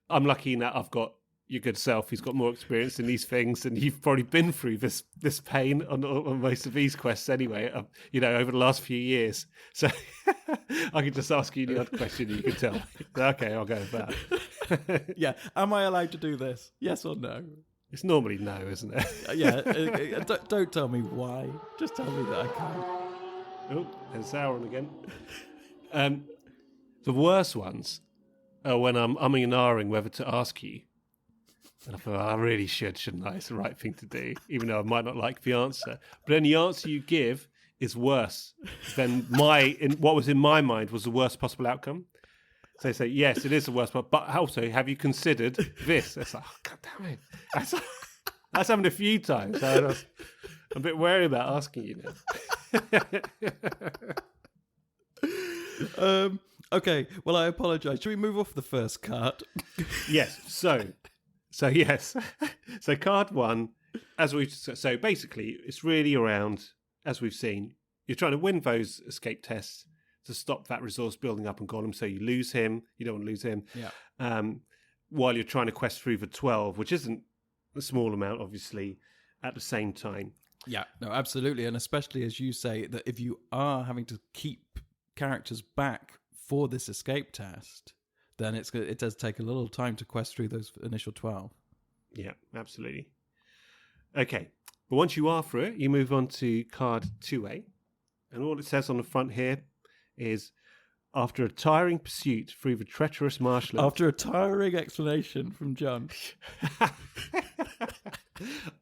I'm lucky in that I've got your good self who's got more experience in these things, and you've probably been through this pain on most of these quests anyway, over the last few years. So I could just ask you the other question and you can tell me. Okay, I'll go with that. Yeah. Am I allowed to do this? Yes or no? It's normally no, isn't it? Yeah. Don't tell me why. Just tell me that I can. Oh, there's Sauron again. The worst ones are when I'm umming and ahhing whether to ask you. And I thought, I really shouldn't I? It's the right thing to do, even though I might not like the answer. But then the answer you give is worse than what was in my mind was the worst possible outcome. So they say, yes, it is the worst part, but also, have you considered this? It's like, oh, God damn it. That's happened a few times. So I'm a bit wary about asking you now. Okay, well, I apologise. Should we move off the first card? Yes, So yes, so card one, so basically it's really around, as we've seen, you're trying to win those escape tests to stop that resource building up on Gollum, so you don't want to lose him. Yeah. While you're trying to quest through the 12, which isn't a small amount, obviously, at the same time. Yeah, no, absolutely, and especially as you say that if you are having to keep characters back for this escape test, then it does take a little time to quest through those initial 12. Yeah, absolutely. Okay, but once you are through it, you move on to card 2A. And all it says on the front here is, after a tiring pursuit through the treacherous marshland... After a tiring explanation from John.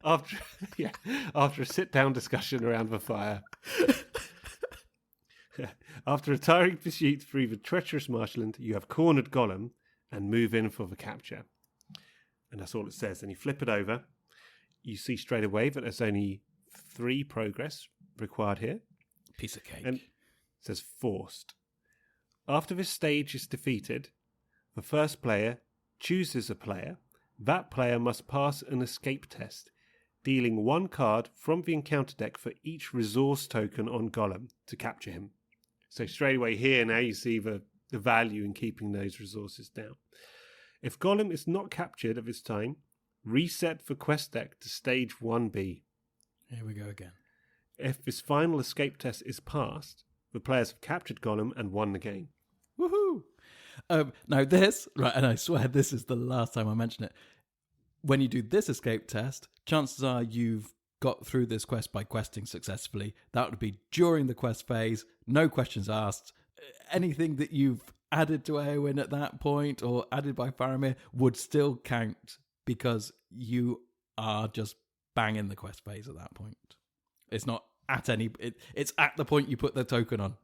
After a sit-down discussion around the fire... After a tiring pursuit through the treacherous marshland, you have cornered Gollum and move in for the capture. And that's all it says. And you flip it over. You see straight away that there's only 3 progress required here. Piece of cake. And it says forced. After this stage is defeated, the first player chooses a player. That player must pass an escape test, dealing 1 card from the encounter deck for each resource token on Gollum to capture him. So straight away here, now you see the value in keeping those resources down. If Gollum is not captured at this time, reset the quest deck to stage 1B. Here we go again. If this final escape test is passed, the players have captured Gollum and won the game. Woohoo! Now this, right, and I swear this is the last time I mention it. When you do this escape test, chances are you've got through this quest by questing successfully. That would be during the quest phase, no questions asked. Anything that you've added to Eowyn at that point or added by Faramir would still count because you are just banging the quest phase at that point. It's not at it's at the point you put the token on.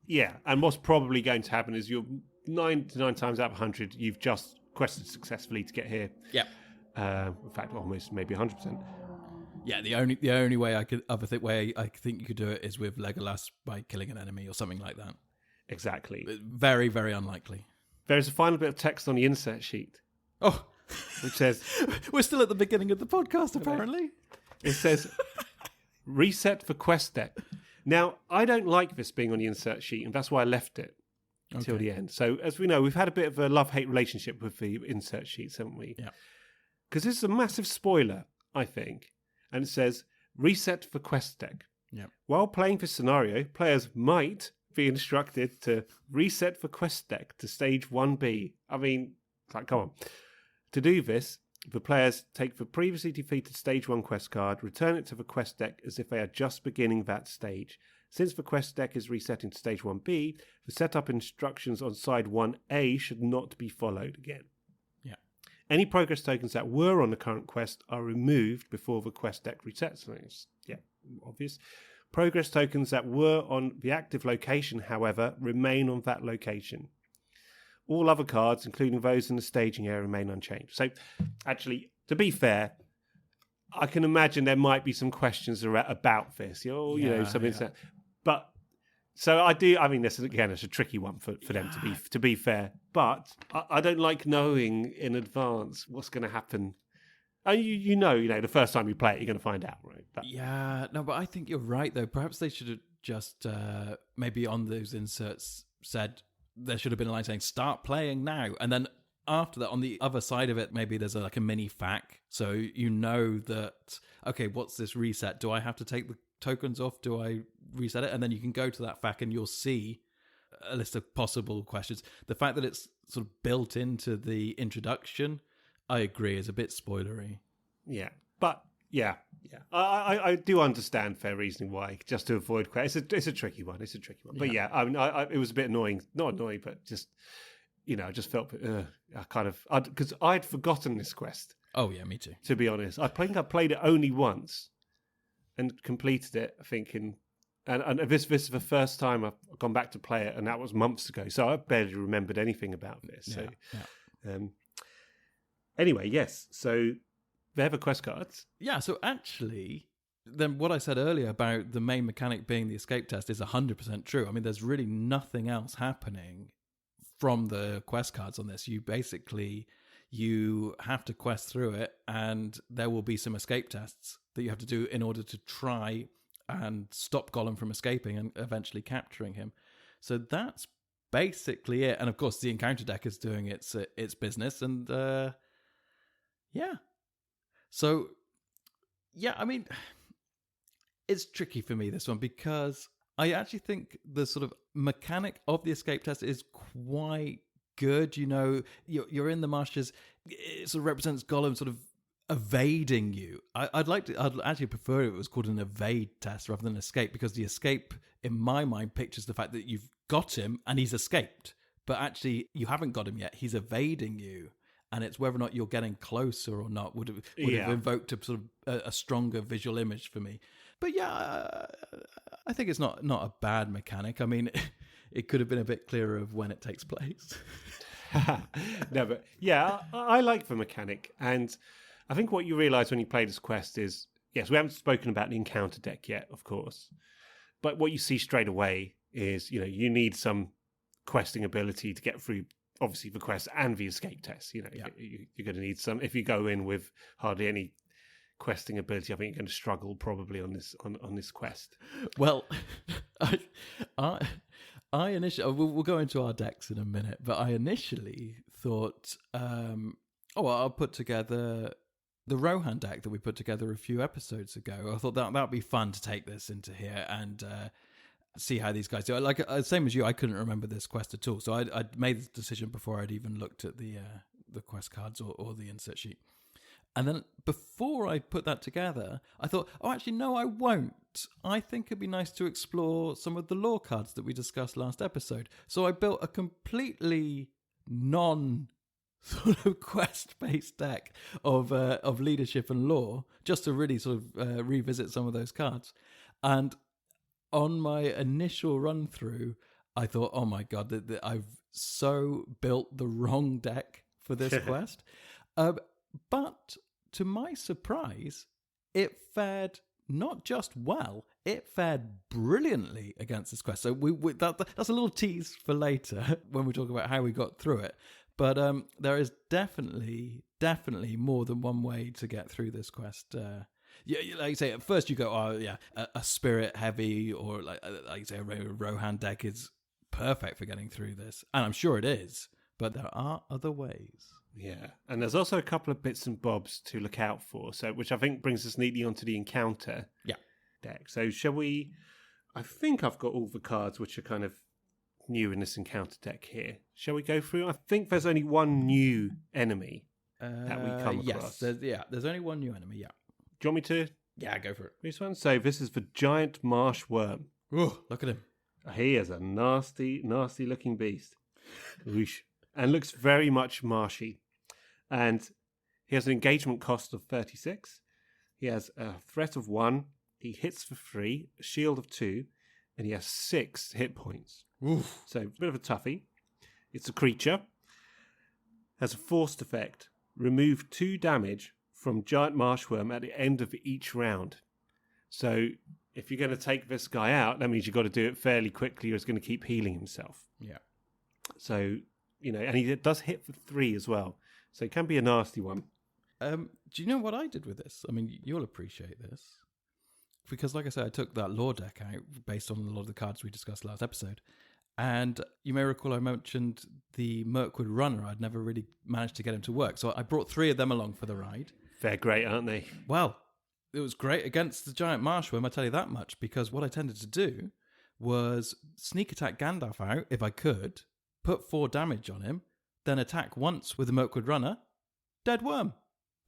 Yeah, and what's probably going to happen is you're 99 times out of 100, you've just quested successfully to get here. Yeah. In fact, almost maybe 100%. Yeah, the only way I think you could do it is with Legolas by killing an enemy or something like that. Exactly. Very, very unlikely. There's a final bit of text on the insert sheet. Oh, which says... We're still at the beginning of the podcast, apparently. It says, reset for quest deck. Now, I don't like this being on the insert sheet, and that's why I left it. till the end. So as we know, we've had a bit of a love-hate relationship with the insert sheets, haven't we? Yeah. Because this is a massive spoiler, I think. And it says, reset for quest deck. Yeah. While playing this scenario, players might be instructed to reset for quest deck to stage 1B. I mean, it's like, come on. To do this, the players take the previously defeated stage 1 quest card, return it to the quest deck as if they are just beginning that stage. Since the quest deck is resetting to stage 1B, the setup instructions on side 1A should not be followed again. Yeah. Any progress tokens that were on the current quest are removed before the quest deck resets. Yeah, obvious. Progress tokens that were on the active location, however, remain on that location. All other cards, including those in the staging area, remain unchanged. So, actually, to be fair, I can imagine there might be some questions about this. Something. Yeah. But so I do. I mean, this is, again, it's a tricky one for them to be fair. But I don't like knowing in advance what's going to happen. And you know, the first time you play it, you're going to find out, right? But I think you're right, though. Perhaps they should have just maybe on those inserts said there should have been a line saying "Start playing now," and then after that, on the other side of it, maybe there's like a mini FAQ, so you know that okay, what's this reset? Do I have to take the tokens off? Do I reset it? And then you can go to that FAQ and you'll see a list of possible questions. The fact that it's sort of built into the introduction, I agree, is a bit spoilery. Yeah, but yeah. I do understand fair reasoning why, just to avoid questions. It's a tricky one. But yeah, I mean, it was a bit annoying. Not annoying, but just, I just felt because I'd forgotten this quest. Oh yeah, me too. To be honest, I played it only once and completed it, I think, and this is the first time I've gone back to play it, and that was months ago. So I barely remembered anything about this. Anyway, yes. So they have quest cards. Yeah. So actually, then what I said earlier about the main mechanic being the escape test is 100% true. I mean, there's really nothing else happening from the quest cards on this. You have to quest through it, and there will be some escape tests that you have to do in order to try and stop Gollum from escaping and eventually capturing him. So that's basically it. And of course, the encounter deck is doing its business, and yeah. So yeah, I mean, it's tricky for me, this one, because I actually think the sort of mechanic of the escape test is quite good. You're in the marshes. It sort of represents Gollum sort of evading you. I'd actually prefer if it was called an evade test rather than escape, because the escape in my mind pictures the fact that you've got him and he's escaped, but actually you haven't got him yet. He's evading you, and it's whether or not you're getting closer or not would have invoked a sort of a stronger visual image for me. But yeah, I think it's not a bad mechanic. I mean, it could have been a bit clearer of when it takes place. No, but yeah, I like the mechanic, and I think what you realise when you play this quest is, yes, we haven't spoken about the encounter deck yet, of course, but what you see straight away is, you need some questing ability to get through, obviously, the quest and the escape test. You're going to need some. If you go in with hardly any questing ability, I think you're going to struggle probably on this quest. Well, I initially, we'll go into our decks in a minute, but I initially thought, I'll put together the Rohan deck that we put together a few episodes ago. I thought that would be fun to take this into here and see how these guys do. Like, same as you, I couldn't remember this quest at all, so I'd made the decision before I'd even looked at the quest cards or the insert sheet. And then before I put that together, I thought, actually, no, I won't. I think it'd be nice to explore some of the lore cards that we discussed last episode. So I built a completely sort of quest-based deck of leadership and lore, just to really sort of revisit some of those cards. And on my initial run-through, I thought, oh my God, that I've so built the wrong deck for this quest. But to my surprise, it fared not just well, it fared brilliantly against this quest. So that's a little tease for later when we talk about how we got through it. But there is definitely more than one way to get through this quest. Like you say, at first you go, a spirit heavy, or like you say, a Rohan deck is perfect for getting through this. And I'm sure it is, but there are other ways. Yeah, and there's also a couple of bits and bobs to look out for, so which I think brings us neatly onto the encounter deck. So shall we... I think I've got all the cards which are kind of new in this encounter deck here. Shall we go through? I think there's only one new enemy that we come across. Yes, there's only one new enemy, Do you want me to? Yeah, go for it. This one? So this is the giant marsh worm. Oh, look at him. He is a nasty, nasty looking beast. Whoosh. And looks very much marshy. And he has an engagement cost of 36. He has a threat of 1. He hits for 3, a shield of 2, and he has 6 hit points. Oof. So, a bit of a toughie. It's a creature. Has a forced effect. Remove 2 damage from giant marshworm at the end of each round. So, if you're going to take this guy out, that means you've got to do it fairly quickly or he's going to keep healing himself. Yeah. So, and he does hit for 3 as well. So, it can be a nasty one. Do you know what I did with this? I mean, you'll appreciate this. Because, like I said, I took that lore deck out based on a lot of the cards we discussed last episode. And you may recall I mentioned the Mirkwood Runner. I'd never really managed to get him to work. So I brought 3 of them along for the ride. They're great, aren't they? Well, it was great against the giant marshworm, I tell you that much. Because what I tended to do was sneak attack Gandalf out, if I could, put 4 damage on him, then attack once with the Mirkwood Runner. Dead worm.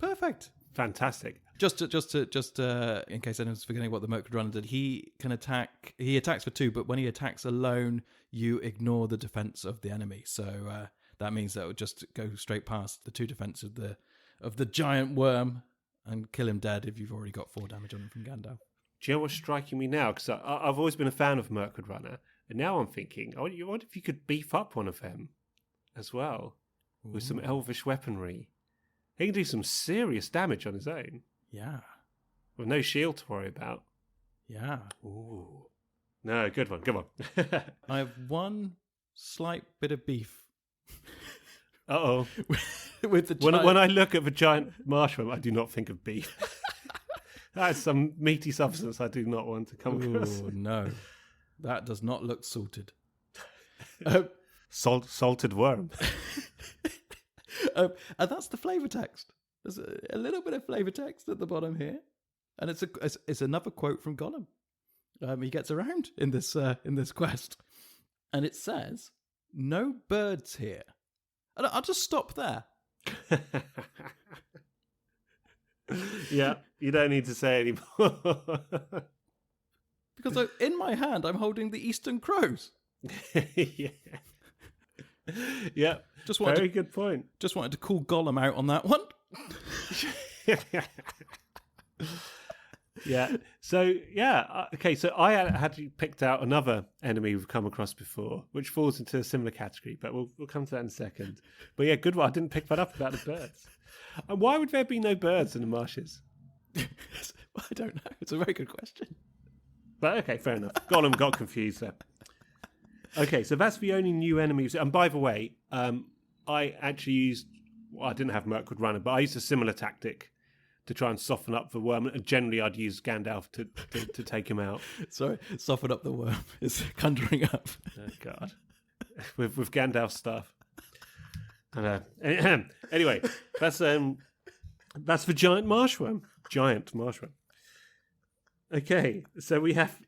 Perfect. Fantastic. Just in case anyone's forgetting what the Mirkwood Runner did, he attacks for 2, but when he attacks alone, you ignore the defense of the enemy. So that means that it would just go straight past the 2 defense of the giant worm and kill him dead if you've already got 4 damage on him from Gandalf. Do you know what's striking me now? Because I've always been a fan of Mirkwood Runner, and now I'm thinking, I wonder if you could beef up one of them as well with some elvish weaponry. He can do some serious damage on his own. Yeah. With no shield to worry about. Yeah. Ooh. No, good one. Come on. I have one slight bit of beef. Uh-oh. With the giant... when I look at the giant marshworm, I do not think of beef. That's some meaty substance I do not want to come across. Oh, no. That does not look salted. Salted worm. And that's the flavor text. There's a little bit of flavor text at the bottom here, and it's another quote from Gollum. He gets around in this quest, and it says, "No birds here." And I'll just stop there. Yeah, you don't need to say anymore. Because in my hand, I'm holding the Eastern Crows. Yeah. Yeah, very good point. Just wanted to call Gollum out on that one. Yeah. So, okay. So I had picked out another enemy we've come across before, which falls into a similar category, but we'll come to that in a second. But yeah, good one. I didn't pick that up about the birds. And why would there be no birds in the marshes? I don't know. It's a very good question. But okay, fair enough. Gollum got confused there. Okay, so that's the only new enemy. And by the way, I actually used... Well, I didn't have Mirkwood Runner, but I used a similar tactic to try and soften up the worm. And generally, I'd use Gandalf to take him out. Sorry, soften up the worm. It's conjuring up. Oh, God. with Gandalf's stuff. Anyway, that's the giant marshworm. Giant marshworm. Okay, so we have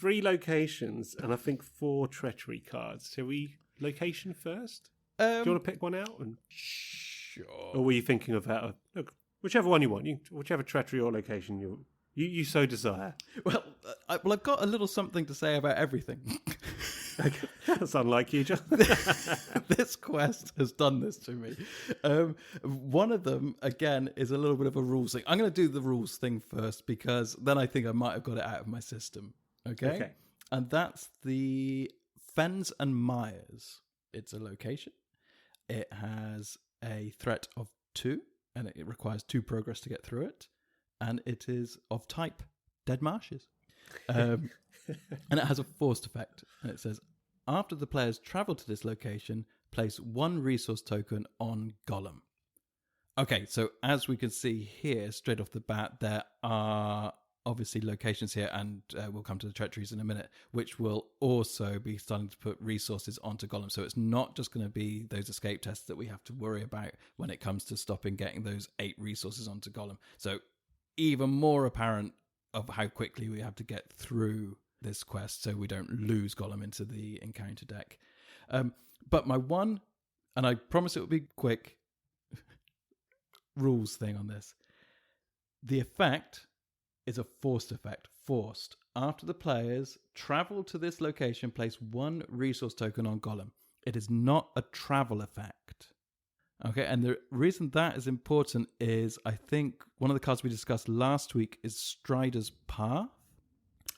3 locations and I think 4 treachery cards. So we location first? Do you want to pick one out? Sure. Or were you thinking of that? Look, whichever one you want, whichever treachery or location you so desire. Well, I've got a little something to say about everything. Okay. That's unlike you, John. This quest has done this to me. One of them, again, is a little bit of a rules thing. I'm going to do the rules thing first because then I think I might have got it out of my system. Okay? And that's the Fens and Mires. It's a location. It has a threat of 2, and it requires 2 progress to get through it. And it is of type Dead Marshes. And it has a forced effect. And it says, after the players travel to this location, place 1 resource token on Gollum. Okay, so as we can see here, straight off the bat, there are obviously locations here, and we'll come to the treacheries in a minute, which will also be starting to put resources onto Gollum. So it's not just going to be those escape tests that we have to worry about when it comes to stopping getting those 8 resources onto Gollum. So even more apparent of how quickly we have to get through this quest so we don't lose Gollum into the encounter deck. But my one, and I promise it will be quick, rules thing on this. The effect is a forced effect. Forced. After the players travel to this location, place 1 resource token on Gollum. It is not a travel effect. Okay, and the reason that is important is I think one of the cards we discussed last week is Strider's Path.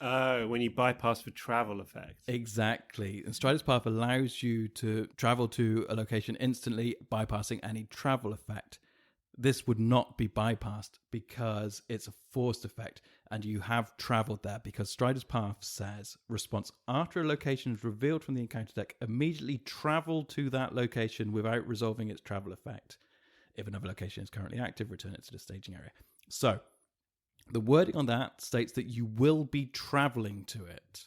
Oh, when you bypass the travel effect. Exactly. And Strider's Path allows you to travel to a location instantly, bypassing any travel effect. This would not be bypassed because it's a forced effect and you have traveled there, because Strider's Path says response after a location is revealed from the encounter deck, immediately travel to that location without resolving its travel effect. If another location is currently active, return it to the staging area. So the wording on that states that you will be traveling to it.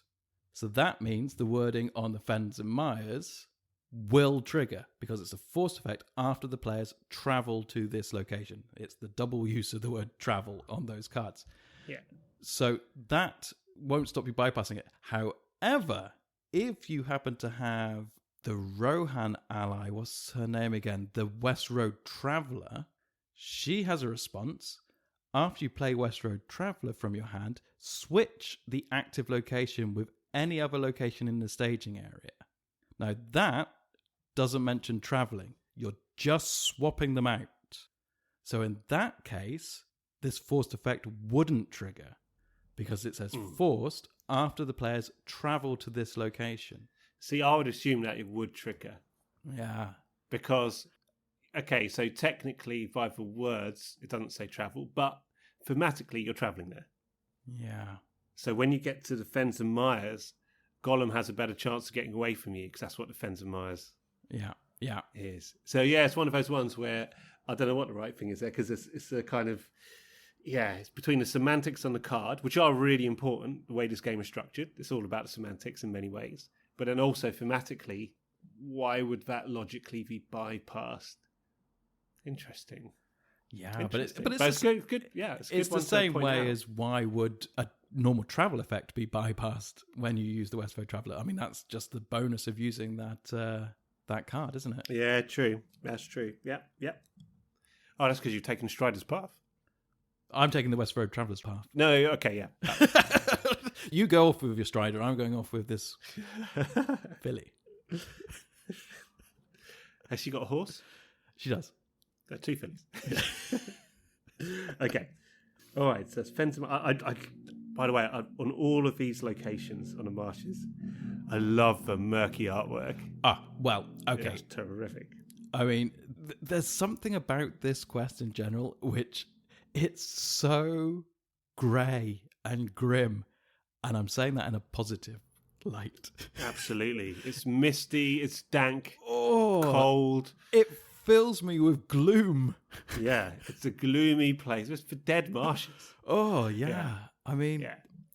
So that means the wording on the Fens and Myers will trigger because it's a forced effect after the players travel to this location. It's the double use of the word travel on those cards. Yeah. So that won't stop you bypassing it. However, if you happen to have the Rohan ally, what's her name again? The West Road Traveller, she has a response. After you play West Road Traveller from your hand, switch the active location with any other location in the staging area. Now that doesn't mention traveling. You're just swapping them out. So in that case, this forced effect wouldn't trigger because it says forced after the players travel to this location. See, I would assume that it would trigger. Yeah. Because, okay, so technically by the words, it doesn't say travel, but thematically you're traveling there. Yeah. So when you get to the Fens and Myers, Gollum has a better chance of getting away from you because that's what the Fens and Myers is. So yeah, it's one of those ones where I don't know what the right thing is there because it's a kind of, it's between the semantics on the card, which are really important, the way this game is structured. It's all about the semantics in many ways. But then also thematically, why would that logically be bypassed? Interesting. Yeah, but it's good. Yeah, it's the same way as why would a normal travel effect be bypassed when you use the West Road Traveller? I mean, that's just the bonus of using that card, isn't it? Yeah, true. That's true. Yeah. Oh, that's because you've taken Strider's Path. I'm taking the West Road Traveller's Path. No, okay, yeah. You go off with your Strider. I'm going off with this filly. Has she got a horse? She does. There are 2 fillies. Okay. All right. So it's Fens. By the way, on all of these locations on the marshes, I love the murky artwork. Ah, well, okay. It's terrific. I mean, there's something about this quest in general which it's so grey and grim, and I'm saying that in a positive light. Absolutely. It's misty, it's dank, cold. It fills me with gloom. Yeah, it's a gloomy place. It's for Dead Marshes. Oh, yeah. I mean,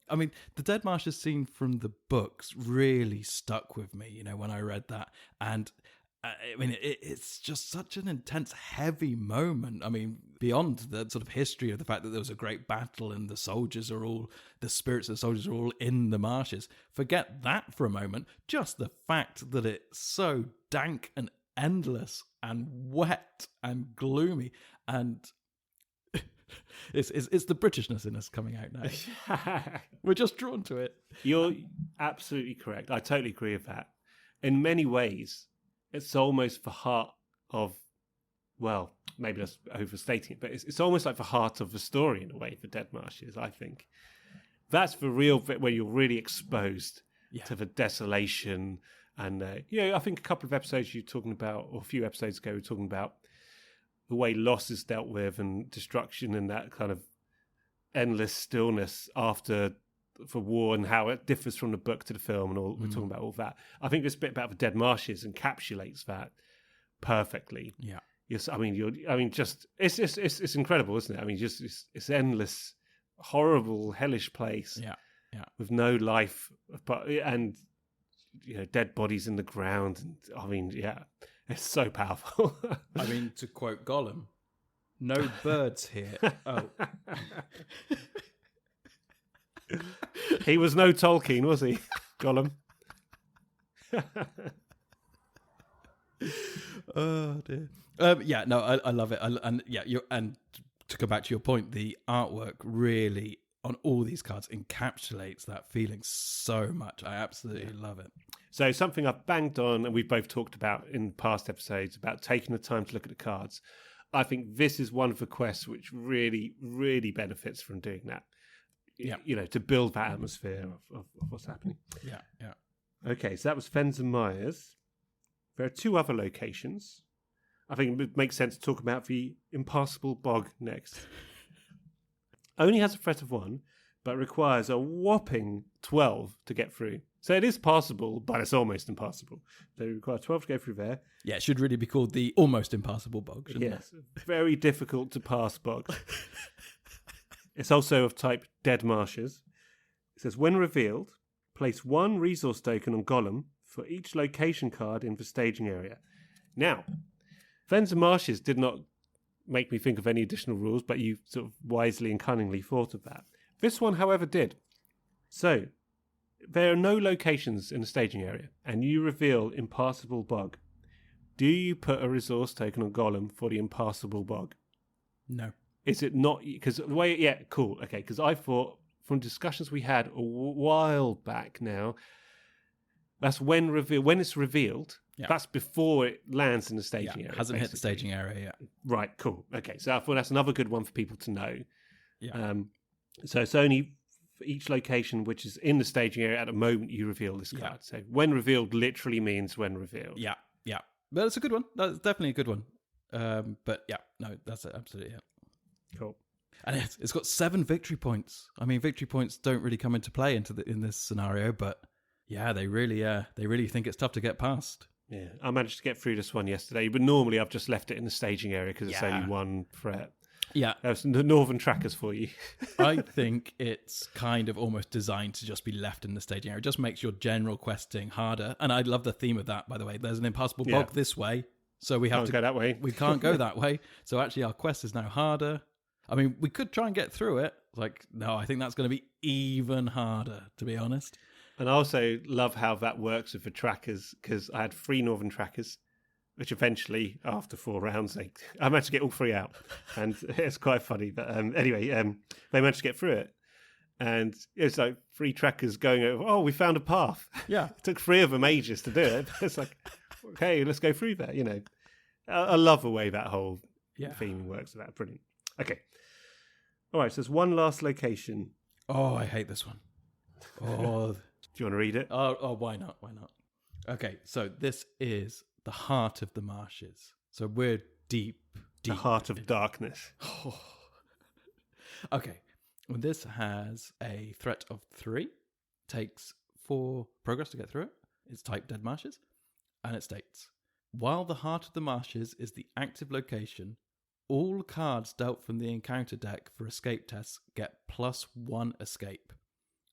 the Dead Marshes scene from the books really stuck with me, when I read that. And I mean, it's just such an intense, heavy moment. I mean, beyond the sort of history of the fact that there was a great battle and the spirits of the soldiers are all in the marshes. Forget that for a moment. Just the fact that it's so dank and endless and wet and gloomy, and it's the Britishness in us coming out now. We're just drawn to it. You're absolutely correct. I totally agree with that. In many ways, it's almost the heart of, well, maybe that's overstating it, but it's almost like the heart of the story in a way, the Dead Marshes, I think. That's the real bit where you're really exposed to the desolation. And, I think a couple of episodes you're talking about, or a few episodes ago, we were talking about the way loss is dealt with and destruction and that kind of endless stillness after the war and how it differs from the book to the film and all. We're talking about all that. I think this bit about the Dead Marshes encapsulates that perfectly. Yeah. Yes, it's incredible, isn't it? I mean, just it's endless horrible, hellish place. Yeah, yeah. With no life, and dead bodies in the ground. And I mean, yeah, it's so powerful. I mean, to quote Gollum, no birds here. Oh. He was no Tolkien, was he, Gollum? Oh dear. Yeah, no, I love it. And to go back to your point, the artwork really on all these cards encapsulates that feeling so much. I absolutely love it. So something I've banged on, and we've both talked about in past episodes, about taking the time to look at the cards. I think this is one of the quests which really, really benefits from doing that. Yeah. To build that atmosphere of what's happening. Yeah, yeah. Okay, so that was Fens and Myers. There are 2 other locations. I think it makes sense to talk about the Impassable Bog next. Only has a threat of 1, but requires a whopping 12 to get through. So it is passable, but it's almost impassable. They require 12 to go through there. Yeah, it should really be called the Almost Impassable Bog, shouldn't it? Very difficult to pass bog. It's also of type Dead Marshes. It says, when revealed, place 1 resource token on Gollum for each location card in the staging area. Now, Fens and Marshes did not make me think of any additional rules, but you sort of wisely and cunningly thought of that. This one, however, did. So, there are no locations in the staging area, and you reveal Impassable Bog. Do you put a resource token on Gollum for the Impassable Bog? No. Is it not? Because the way, yeah, cool, okay. Because I thought from discussions we had a while back now, that's when it's revealed. Yeah. That's before it lands in the staging area. Hasn't hit the staging area yet. Right, cool. Okay, so I thought that's another good one for people to know. Yeah. So it's only for each location which is in the staging area at the moment you reveal this card. So when revealed literally means when revealed. Yeah, yeah. But it's a good one. That's definitely a good one. But yeah, no, that's it. Absolutely, yeah. Cool. And it's got 7 victory points. I mean, victory points don't really come into play in this scenario, but yeah, they really think it's tough to get past. Yeah, I managed to get through this one yesterday, but normally I've just left it in the staging area because it's only 1 threat. Yeah. That's the northern trackers for you. I think it's kind of almost designed to just be left in the staging area. It just makes your general questing harder. And I love the theme of that, by the way. There's an impassable bog this way, so we have to go that way. We can't go that way. So actually our quest is now harder. I mean, we could try and get through it. Like, no, I think that's going to be even harder, to be honest. And I also love how that works with the trackers, because I had 3 northern trackers, which eventually, after 4 rounds, I managed to get all 3 out. And it's quite funny. But anyway, they managed to get through it. And it's like 3 trackers going over, oh, we found a path. Yeah. It took 3 of them ages to do it. It's like, okay, let's go through that, I love the way that whole theme works. That brilliant. Okay. All right, so there's one last location. Oh, I hate this one. Oh, do you want to read it? Oh, why not? Why not? Okay, so this is the heart of the marshes. So we're deep. The heart of darkness. Oh. Okay, well, this has a threat of 3. Takes 4 progress to get through it. It's type Dead Marshes, and it states, while the heart of the marshes is the active location, all cards dealt from the encounter deck for escape tests get +1 escape.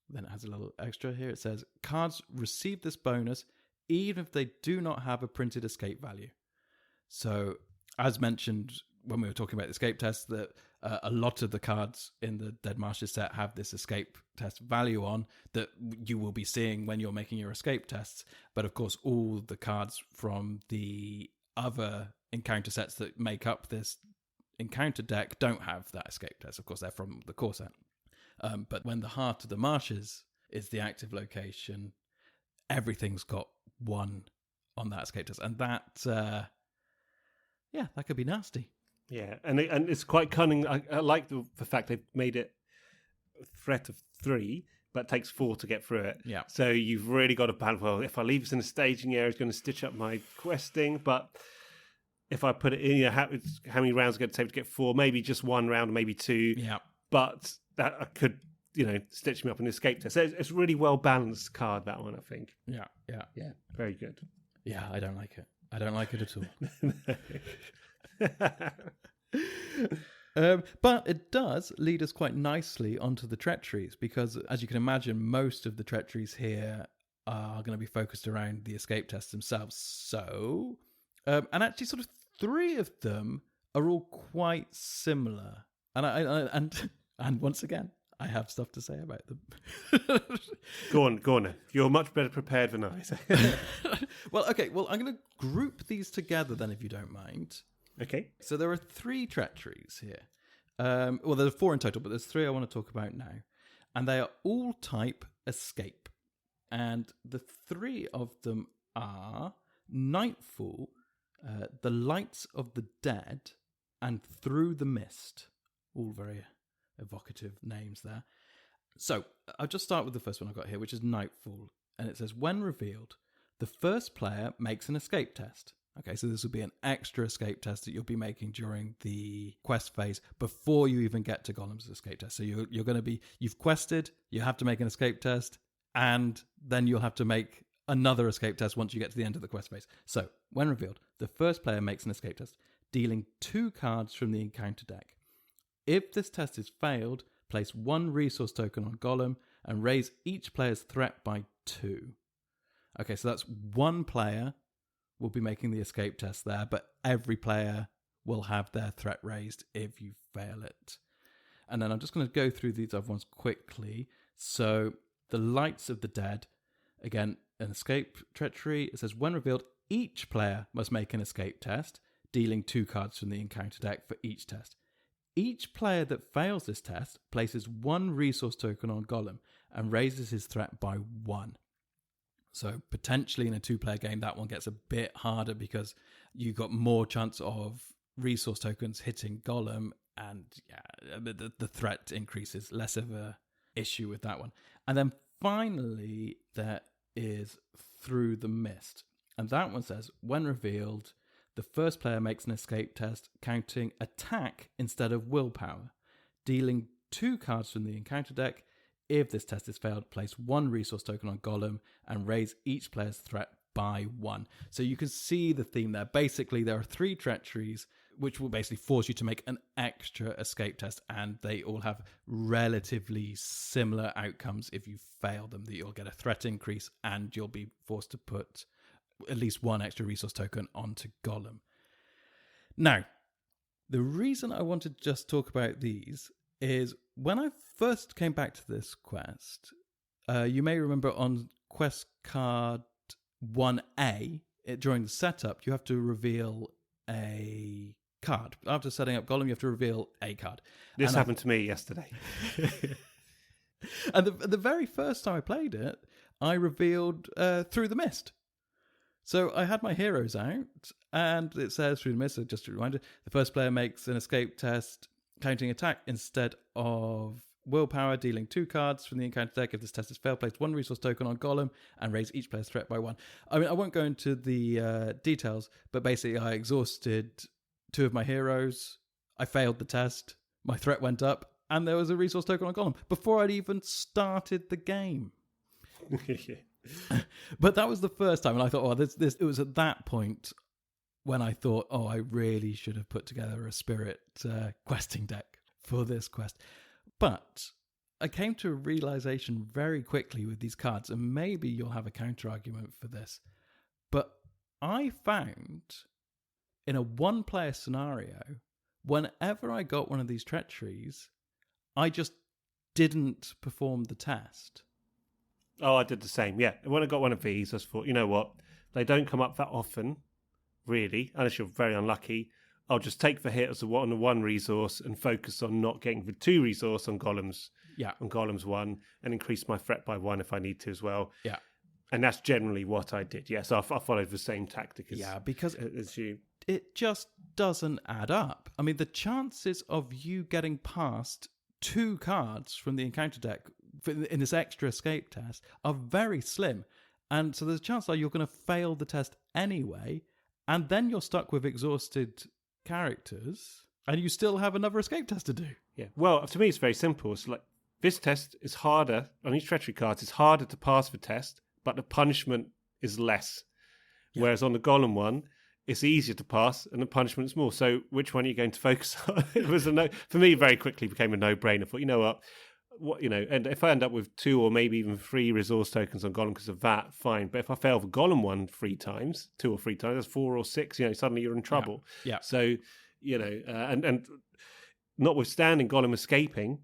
Then it has a little extra here. It says, cards receive this bonus even if they do not have a printed escape value. So, as mentioned when we were talking about the escape tests, that a lot of the cards in the Dead Marshes set have this escape test value on that you will be seeing when you're making your escape tests. But of course, all the cards from the other encounter sets that make up this encounter deck don't have that escape test. Of course, they're from the core set. But when the heart of the marshes is the active location, everything's got 1 on that escape test. And that, that could be nasty. Yeah, and it's quite cunning. I like the fact they've made it a threat of 3, but it takes 4 to get through it. Yeah. So you've really got to plan, well, if I leave this in the staging area, it's going to stitch up my questing, but if I put it in, how many rounds are going to take to get 4? Maybe just 1 round, maybe 2. Yeah. But that could, stitch me up in the escape test. So it's a really well balanced card, that one, I think. Yeah. Very good. Yeah, I don't like it. I don't like it at all. But it does lead us quite nicely onto the treacheries, because as you can imagine, most of the treacheries here are going to be focused around the escape tests themselves. So, and actually sort of 3 of them are all quite similar. And once again, I have stuff to say about them. Go on. You're much better prepared than I. Well, okay. Well, I'm going to group these together then, if you don't mind. Okay. So there are 3 treacheries here. Well, there's 4 in total, but there's 3 I want to talk about now. And they are all type escape. And the 3 of them are Nightfall, The Lights of the Dead, and Through the Mist. All very evocative names there. So I'll just start with the first one I've got here, which is Nightfall. And it says, when revealed, the first player makes an escape test. Okay, so this will be an extra escape test that you'll be making during the quest phase before you even get to Gollum's escape test. So you're going to be, you've quested, you have to make an escape test, and then you'll have to make another escape test once you get to the end of the quest phase. So, when revealed, the first player makes an escape test, dealing 2 cards from the encounter deck. If this test is failed, place 1 resource token on Gollum and raise each player's threat by 2. Okay, so that's 1 player will be making the escape test there, but every player will have their threat raised if you fail it. And then I'm just going to go through these other ones quickly. So, the Lights of the Dead, again, an escape treachery. It says, when revealed, each player must make an escape test, dealing 2 cards from the encounter deck for each test. Each player that fails this test places 1 resource token on Gollum and raises his threat by 1. So potentially in a 2-player game, that one gets a bit harder because you've got more chance of resource tokens hitting Gollum, and the threat increases, less of a issue with that one. And then finally, there is Through the Mist. And that one says, when revealed, the first player makes an escape test counting attack instead of willpower, dealing 2 cards from the encounter deck. If this test is failed, place 1 resource token on Gollum and raise each player's threat by 1. So you can see the theme there. Basically, there are 3 treacheries which will basically force you to make an extra escape test, and they all have relatively similar outcomes if you fail them. That you'll get a threat increase and you'll be forced to put at least 1 extra resource token onto Gollum. Now, the reason I want to just talk about these is when I first came back to this quest, you may remember on quest card 1A, during the setup, you have to reveal a card. After setting up Gollum, you have to reveal a card. This happened to me yesterday. And the very first time I played it, I revealed Through the Mist. So I had my heroes out, and it says Through the Mist, so just a reminder, the first player makes an escape test counting attack instead of willpower, dealing 2 cards from the encounter deck. If this test is failed, place 1 resource token on Gollum and raise each player's threat by 1. I mean, I won't go into the details, but basically I exhausted 2 of my heroes. I failed the test. My threat went up, and there was a resource token on Gollum before I'd even started the game. But that was the first time, and I thought, oh, this. It was at that point when I thought, oh, I really should have put together a spirit questing deck for this quest. But I came to a realization very quickly with these cards, and maybe you'll have a counter argument for this, but I found in a 1-player scenario, whenever I got one of these treacheries, I just didn't perform the test. Oh, I did the same, yeah. When I got one of these, I thought, you know what? They don't come up that often, really, unless you're very unlucky. I'll just take the hit as on the 1 resource and focus on not getting the 2 resource on Gollum's one, and increase my threat by 1 if I need to as well. Yeah. And that's generally what I did. Yes, I followed the same tactic as you. It just doesn't add up. I mean, the chances of you getting past 2 cards from the encounter deck in this extra escape test are very slim. And so there's a chance that you're going to fail the test anyway, and then you're stuck with exhausted characters, and you still have another escape test to do. Yeah. Well, to me, it's very simple. It's like this test is harder on each treachery card. It's harder to pass the test, but the punishment is less. Yeah. Whereas on the Gollum one, it's easier to pass and the punishment's more. So which one are you going to focus on? It was for me, very quickly became a no-brainer. I thought, you know what, and if I end up with 2 or maybe even 3 resource tokens on Gollum because of that, fine. But if I fail the Gollum one 3 times, 2 or 3 times, that's 4 or 6, suddenly you're in trouble. Yeah. So, and notwithstanding Gollum escaping,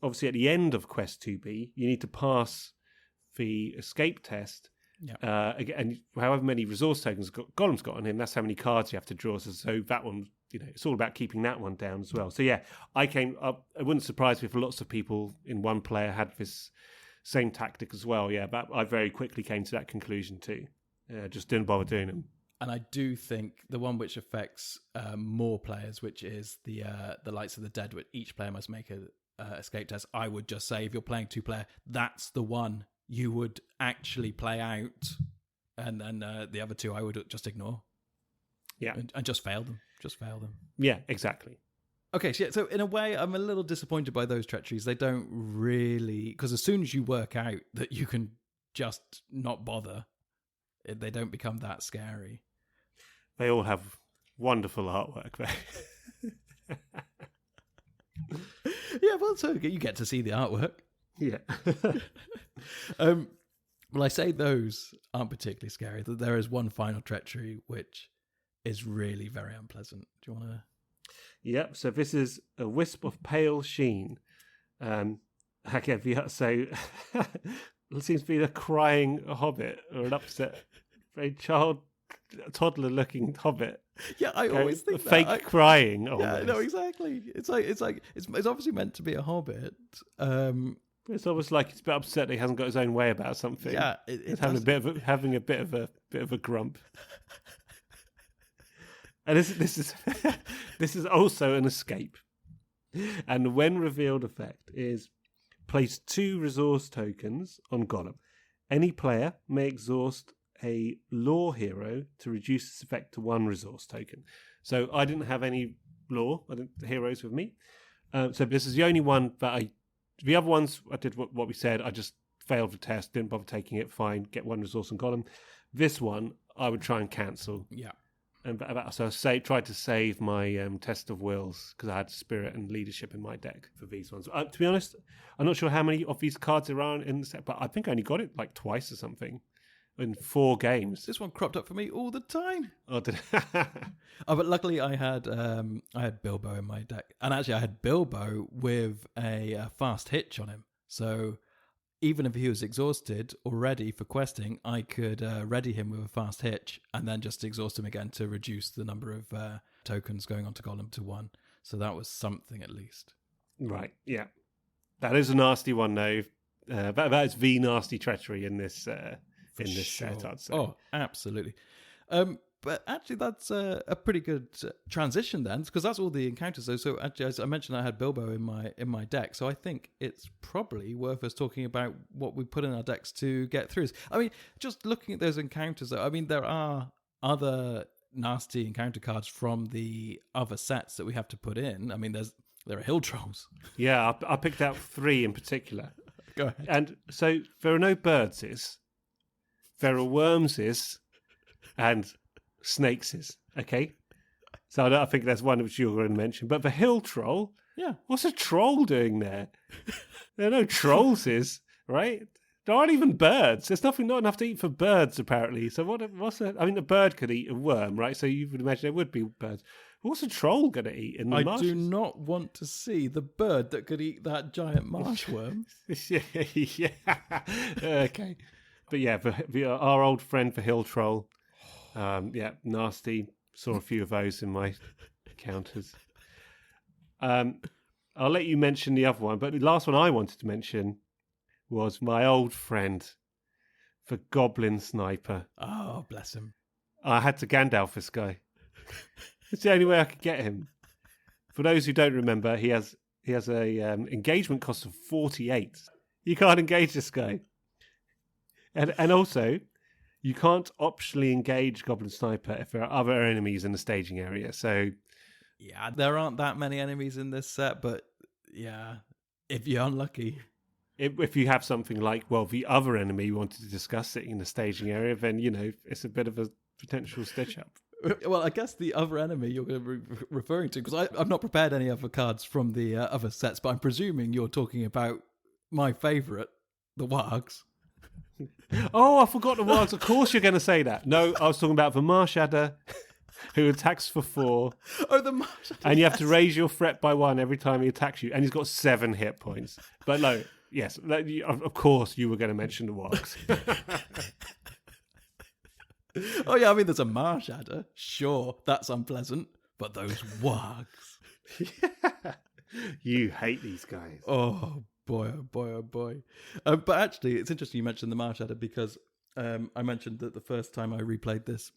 obviously at the end of Quest 2B, you need to pass the escape test. Yeah. And however many resource tokens Gollum's got on him, that's how many cards you have to draw. So that one, it's all about keeping that one down as well. So yeah, it wouldn't surprise me if lots of people in one player had this same tactic as well. Yeah, but I very quickly came to that conclusion too. Just didn't bother doing them. And I do think the one which affects more players, which is the Lights of the Dead, which each player must make a escape test. I would just say if you're playing 2-player, that's the one you would actually play out, and then the other 2 I would just ignore. Yeah, and just fail them. Yeah, exactly. Okay, so in a way, I'm a little disappointed by those treacheries. They don't really, because as soon as you work out that you can just not bother, they don't become that scary. They all have wonderful artwork, though. Yeah, well, so you get to see the artwork. Yeah. Well, I say those aren't particularly scary. There is one final treachery which is really very unpleasant. Do you want to? Yep. So this is a wisp of pale sheen. Again, so it seems to be a crying hobbit or an upset, very toddler-looking hobbit. Yeah, I always think that. Fake crying. Yeah, no, exactly. It's obviously meant to be a hobbit. It's almost like it's a bit upset that he hasn't got his own way about something. Yeah, it's having a bit of a grump. And this is also an escape. And when revealed effect is place 2 resource tokens on Gollum. Any player may exhaust a lore hero to reduce its effect to 1 resource token. So I didn't have any lore, heroes with me. So this is the only one that the other ones, I did what we said. I just failed the test, didn't bother taking it. Fine, get 1 resource on Gollum. This one, I would try and cancel. Yeah. And so I tried to save my test of wills because I had spirit and leadership in my deck for these ones. To be honest, I'm not sure how many of these cards there are in the set, but I think I only got it like twice or something in 4 games. This one cropped up for me all the time. Oh, did but luckily I had Bilbo in my deck, and actually I had Bilbo with a fast hitch on him. So even if he was exhausted already for questing, I could ready him with a fast hitch and then just exhaust him again to reduce the number of tokens going on to Gollum to 1. So that was something at least. Right. Yeah, that is a nasty one though. That is the nasty treachery in this. Set, I'd say. Oh, absolutely. But actually, that's a pretty good transition then, because that's all the encounters. So actually, as I mentioned, I had Bilbo in my deck. So I think it's probably worth us talking about what we put in our decks to get through. I mean, just looking at those encounters, I mean, there are other nasty encounter cards from the other sets that we have to put in. I mean, there are hill trolls. Yeah, I picked out 3 in particular. Go ahead. And so there are no birdses. There are wormses and snakeses, okay? So I think that's one which you're going to mention. But the hill troll, yeah, what's a troll doing there? There are no trollses, right? There aren't even birds. There's not enough to eat for birds, apparently. So what's a bird could eat a worm, right? So you would imagine there would be birds. What's a troll going to eat in the marshes? I do not want to see the bird that could eat that giant marsh worm. Yeah. Okay. But yeah, our old friend the hill troll, nasty. Saw a few of those in my counters. I'll let you mention the other one, but the last one I wanted to mention was my old friend, the goblin sniper. Oh, bless him. I had to Gandalf this guy. It's the only way I could get him. For those who don't remember, he has a engagement cost of 48. You can't engage this guy. And also, you can't optionally engage Goblin Sniper if there are other enemies in the staging area. So, yeah, there aren't that many enemies in this set, but yeah, if you're unlucky. If you have something like, well, the other enemy you wanted to discuss sitting in the staging area, then, it's a bit of a potential stitch-up. Well, I guess the other enemy you're going to be referring to, because I've not prepared any other cards from the other sets, but I'm presuming you're talking about my favourite, the wargs. Oh, I forgot the wargs. Of course you're going to say that. No, I was talking about the Marsh Adder, who attacks for 4. Oh, the Marsh Adder. And you have to raise your threat by 1 every time he attacks you. And he's got 7 hit points. But no, yes, of course you were going to mention the wargs. Oh, yeah, I mean, there's a Marsh Adder. Sure, that's unpleasant. But those wargs. Yeah. You hate these guys. Oh, boy, oh, boy, oh, boy. But actually, it's interesting you mentioned the Marsh Adder because I mentioned that the first time I replayed this,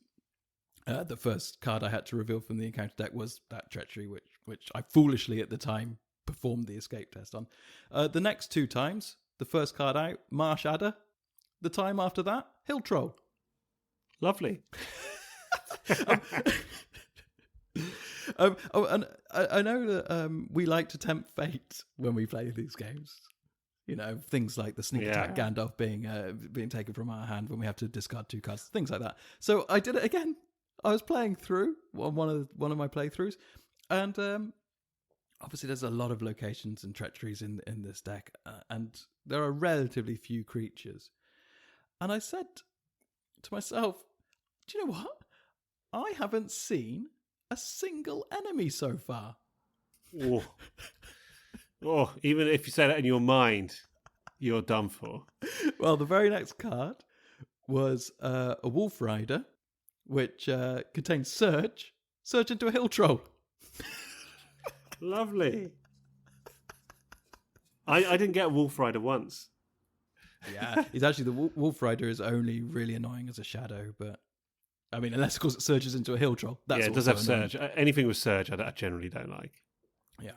the first card I had to reveal from the encounter deck was that treachery, which I foolishly at the time performed the escape test on. The next 2 times, the first card out, Marsh Adder. The time after that, Hill Troll. Lovely. And I know that we like to tempt fate when we play these games. You know, things like the sneak attack Gandalf being taken from our hand when we have to discard 2 cards, things like that. So I did it again. I was playing through one of my playthroughs, and obviously there's a lot of locations and treacheries in this deck, and there are relatively few creatures. And I said to myself, do you know what? I haven't seen a single enemy so far. Oh. Oh, even if you say that in your mind, you're done for. Well, the very next card was a Wolf Rider, which contains Surge into a Hill Troll. Lovely. I didn't get a Wolf Rider once. Yeah, he's actually the Wolf Rider is only really annoying as a shadow, but I mean, unless of course it surges into a Hill Troll. That's it does have Surge. Anything with Surge, I generally don't like. Yeah.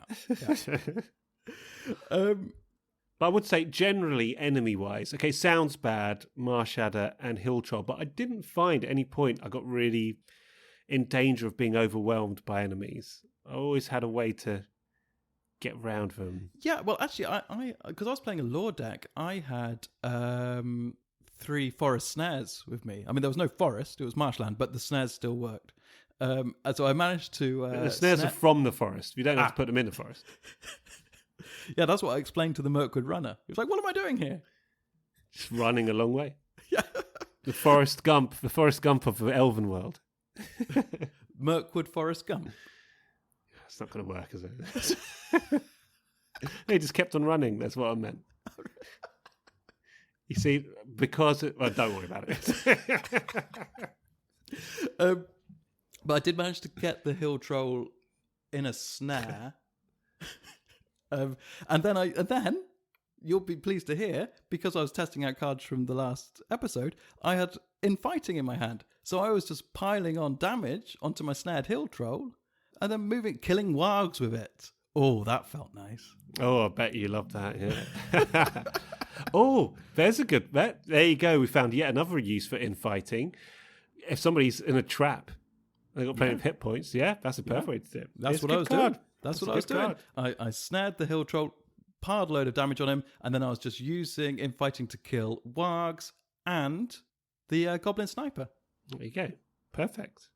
But I would say generally enemy-wise, okay, sounds bad, Marsh Adder and Hill Troll, but I didn't find at any point I got really in danger of being overwhelmed by enemies. I always had a way to get around them. Yeah, well, actually, I because I was playing a lore deck, I had 3 forest snares with me. I mean, there was no forest; it was marshland, but the snares still worked. And so I managed to. The snares are from the forest. You don't have to put them in the forest. Yeah, that's what I explained to the Mirkwood runner. He was like, "What am I doing here?" Just running a long way. Yeah, the Forest Gump of the Elven world. Mirkwood Forest Gump. It's not going to work, is it? He just kept on running. That's what I meant. You see, because well, don't worry about it. But I did manage to get the Hill Troll in a snare, and then you'll be pleased to hear, because I was testing out cards from the last episode, I had infighting in my hand, so I was just piling on damage onto my snared Hill Troll, and then killing wargs with it. Oh, that felt nice. Oh, I bet you love that. Yeah. Oh, there's a good bet. There you go. We found yet another use for infighting. If somebody's in a trap, they've got plenty of hit points. Yeah, that's a perfect way to do it. That's what I was doing. That's what I was doing. I snared the Hill Troll, piled a load of damage on him, and then I was just using infighting to kill wargs and the Goblin Sniper. There you go. Perfect.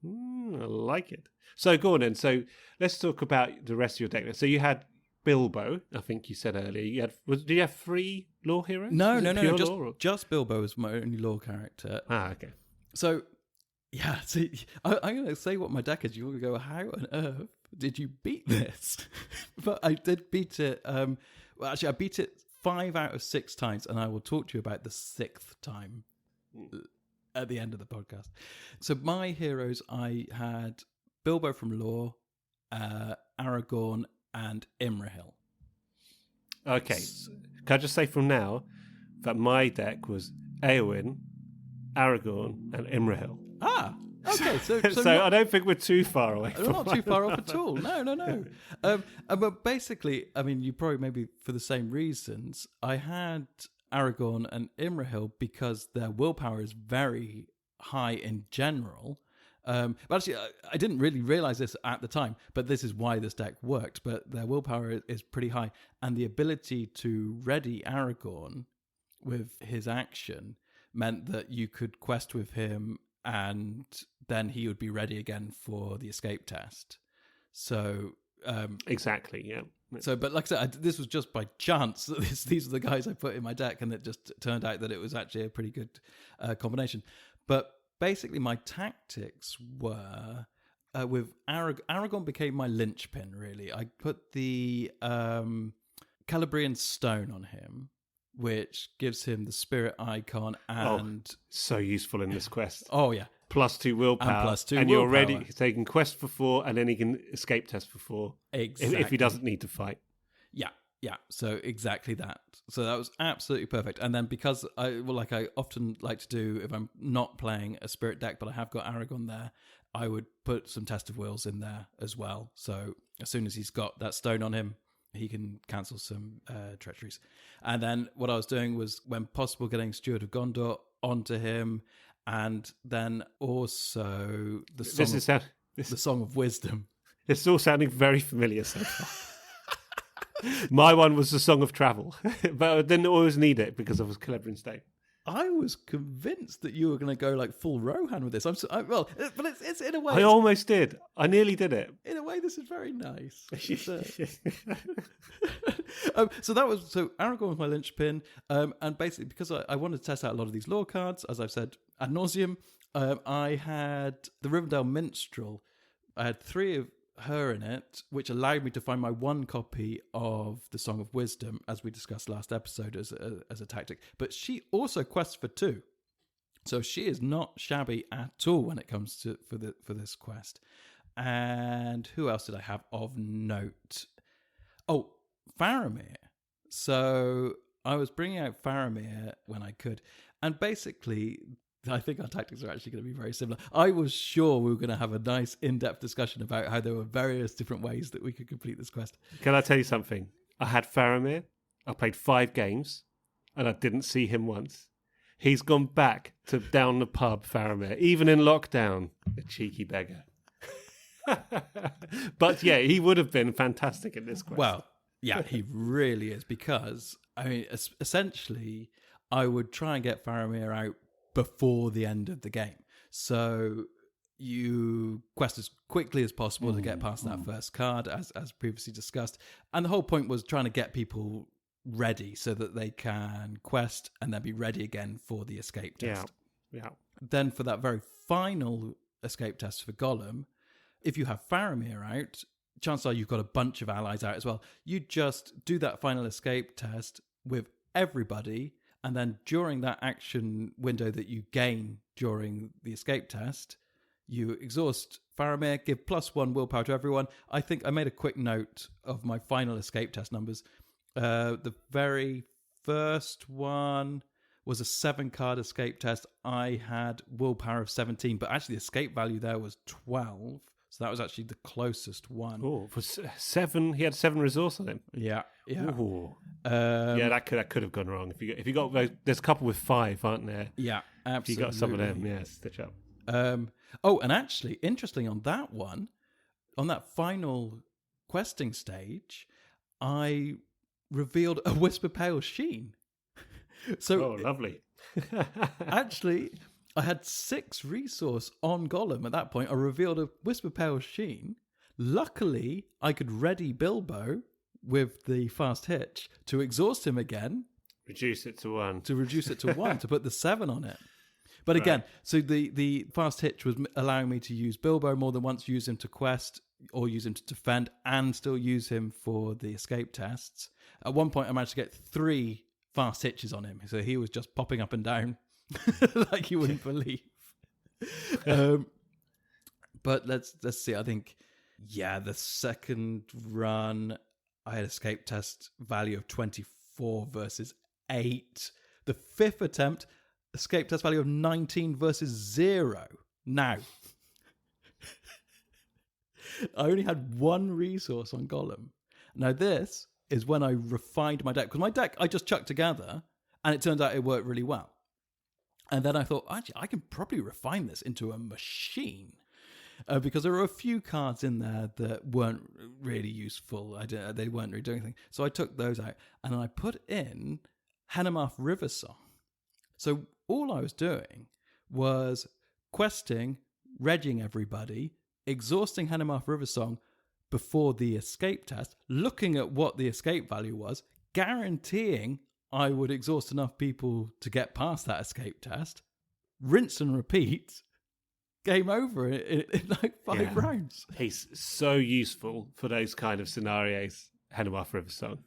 I like it. So go on then. So let's talk about the rest of your deck. So you had Bilbo, I think you said earlier. Did you have 3 lore heroes? No. Just Bilbo was my only lore character. Okay. So, yeah, see, I'm going to say what my deck is. You're going to go, how on earth did you beat this? But I did beat it. Well, actually, I beat it 5 out of 6 times, and I will talk to you about the 6th time at the end of the podcast. So my heroes, I had Bilbo from lore, Aragorn, and Imrahil. Okay. Can I just say from now that my deck was Eowyn, Aragorn, and Imrahil. Ah, okay. So I don't think we're too far away. We're not too far off at all. No. But basically, I mean, you probably maybe for the same reasons. I had Aragorn and Imrahil because their willpower is very high in general. But actually, I didn't really realize this at the time, but this is why this deck worked. But their willpower is pretty high, and the ability to ready Aragorn with his action meant that you could quest with him and then he would be ready again for the escape test. So exactly, yeah. So, but like I said, this was just by chance that these are the guys I put in my deck, and it just turned out that it was actually a pretty good combination. But basically, my tactics were with Aragorn became my linchpin. Really, I put the Calabrian stone on him, which gives him the spirit icon, and so useful in this quest. Oh yeah. +2 willpower. And +2 and willpower. You're ready. So he can quest for 4, and then he can escape test for 4. Exactly. If he doesn't need to fight. Yeah. So exactly that. So that was absolutely perfect. And then because I often like to do if I'm not playing a spirit deck, but I have got Aragorn there, I would put some Test of Wills in there as well. So as soon as he's got that stone on him, he can cancel some treacheries. And then what I was doing was, when possible, getting Steward of Gondor onto him. And then also the Song of Wisdom. It's all sounding very familiar so far. My one was the Song of Travel, but I didn't always need it because I was Calabrian Stone. I was convinced that you were going to go like full Rohan with this. But it's in a way. I almost did. I nearly did it. In a way, this is very nice. So Aragorn was my linchpin, and basically because I wanted to test out a lot of these lore cards, as I've said ad nauseum, I had the Rivendell Minstrel. I had 3 of her in it, which allowed me to find my 1 copy of the Song of Wisdom, as we discussed last episode, as a tactic. But she also quests for 2, so she is not shabby at all when it comes to for this quest. And who else did I have of note? Oh, Faramir. So I was bringing out Faramir when I could, and basically, I think our tactics are actually going to be very similar. I was sure we were going to have a nice in-depth discussion about how there were various different ways that we could complete this quest. Can I tell you something? I had Faramir. I played 5 games, and I didn't see him once. He's gone back to down the pub, Faramir, even in lockdown. The cheeky beggar. But yeah, he would have been fantastic in this quest. Well, yeah, he really is, because, I mean, essentially, I would try and get Faramir out before the end of the game. So you quest as quickly as possible to get past that first card, as previously discussed. And the whole point was trying to get people ready so that they can quest and then be ready again for the escape test. Yeah. Then for that very final escape test for Gollum, if you have Faramir out, chances are you've got a bunch of allies out as well. You just do that final escape test with everybody, and then during that action window that you gain during the escape test, you exhaust Faramir, give +1 willpower to everyone. I think I made a quick note of my final escape test numbers. The very first one was a 7-card escape test. I had willpower of 17, but actually the escape value there was 12. So that was actually the closest one. Oh, for 7, he had 7 resource on him. Yeah. Ooh. That could have gone wrong. If you got those, there's a couple with 5, aren't there? Yeah, absolutely. If you got some of them, yeah, stitch up. And actually, interesting on that one, on that final questing stage, I revealed a Whisper Pale Sheen. So, lovely. Actually, I had 6 resource on Gollum at that point. I revealed a Whisper Pale Sheen. Luckily, I could ready Bilbo with the fast hitch to exhaust him again. Reduce it to 1. To put the 7 on it. But again, so the fast hitch was allowing me to use Bilbo more than once, use him to quest or use him to defend, and still use him for the escape tests. At one point, I managed to get 3 fast hitches on him. So he was just popping up and down like you wouldn't believe. But let's see. I think, the second run, I had escape test value of 24 versus 8. The 5th attempt, escape test value of 19 versus 0. Now, I only had 1 resource on Gollum. Now, this is when I refined my deck. Because my deck, I just chucked together, and it turned out it worked really well. And then I thought, actually, I can probably refine this into a machine. Because there were a few cards in there that weren't really useful. They weren't really doing anything. So I took those out, and I put in Hennemarth River Song. So all I was doing was questing regging everybody, exhausting Hanomaf River Song before the escape test, looking at what the escape value was, guaranteeing I would exhaust enough people to get past that escape test, rinse and repeat, game over in like 5 rounds. He's so useful for those kind of scenarios, Hanomaf River Song.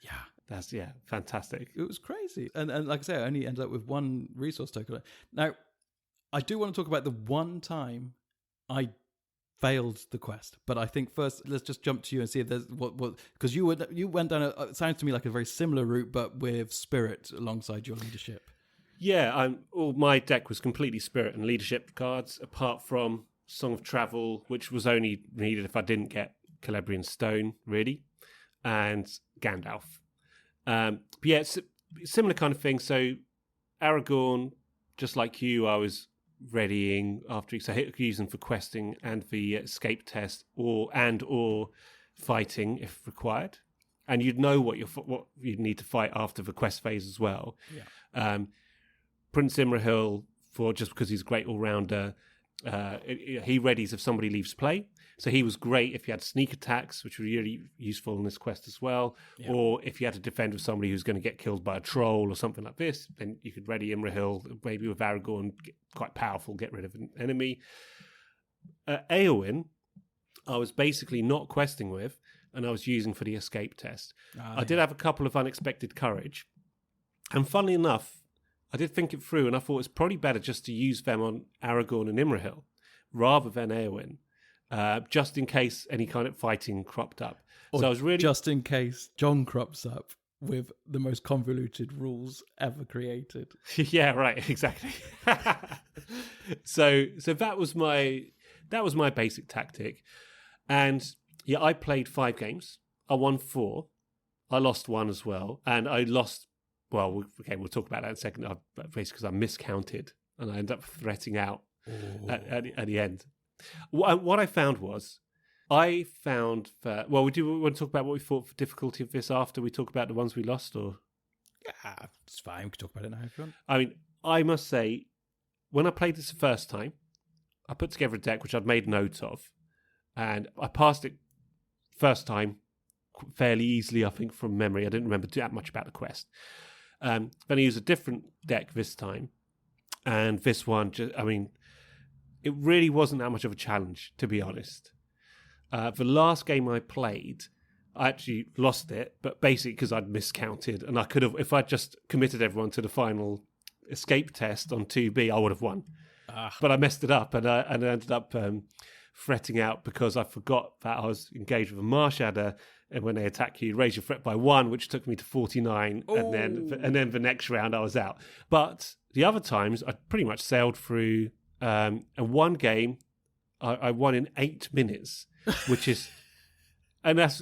Yeah. That's, fantastic. It was crazy. And like I say, I only ended up with 1 resource token. Now, I do want to talk about the one time I failed the quest, but I think first let's just jump to you and see if there's what because you went down it sounds to me like a very similar route, but with spirit alongside your leadership. Yeah, all my deck was completely spirit and leadership cards, apart from Song of Travel, which was only needed if I didn't get Celebrian Stone, really, and Gandalf. But yeah, it's a similar kind of thing. So Aragorn, just like you, I was readying after using for questing and the escape test, or fighting if required, and you'd know what you'd need to fight after the quest phase as well. Yeah. Prince Imrahil, just because he's a great all-rounder, he readies if somebody leaves play. So he was great if you had sneak attacks, which were really useful in this quest as well. Yeah. Or if you had to defend with somebody who's going to get killed by a troll or something like this, then you could ready Imrahil, maybe with Aragorn, quite powerful, get rid of an enemy. Eowyn, I was basically not questing with, and I was using for the escape test. I did have a couple of unexpected courage. And funnily enough, I did think it through, and I thought it's probably better just to use them on Aragorn and Imrahil rather than Eowyn. Just in case any kind of fighting cropped up. Or so I was really just in case John crops up with the most convoluted rules ever created. Yeah, right, exactly. So that was my basic tactic, and yeah, I played 5 games. I won 4. I lost 1 as well, and I lost. Well, okay, we'll talk about that in a second. Basically, because I miscounted and I ended up threatening out at the end. What I found was, we want to talk about what we thought for difficulty of this after we talk about the ones we lost, or? Yeah, it's fine. We can talk about it now if you want. I mean, I must say, when I played this the first time, I put together a deck which I'd made note of, and I passed it first time fairly easily, I think, from memory. I didn't remember that much about the quest. Then I used a different deck this time, and this one, it really wasn't that much of a challenge, to be honest. The last game I played, I actually lost it, but basically because I'd miscounted, and I could have, if I'd just committed everyone to the final escape test on 2B, I would have won. But I messed it up, and I ended up fretting out because I forgot that I was engaged with a Marsh Adder, and when they attack you raise your threat by 1, which took me to 49, and then the next round I was out. But the other times, I pretty much sailed through. And one game, I won in 8 minutes, which is, and that's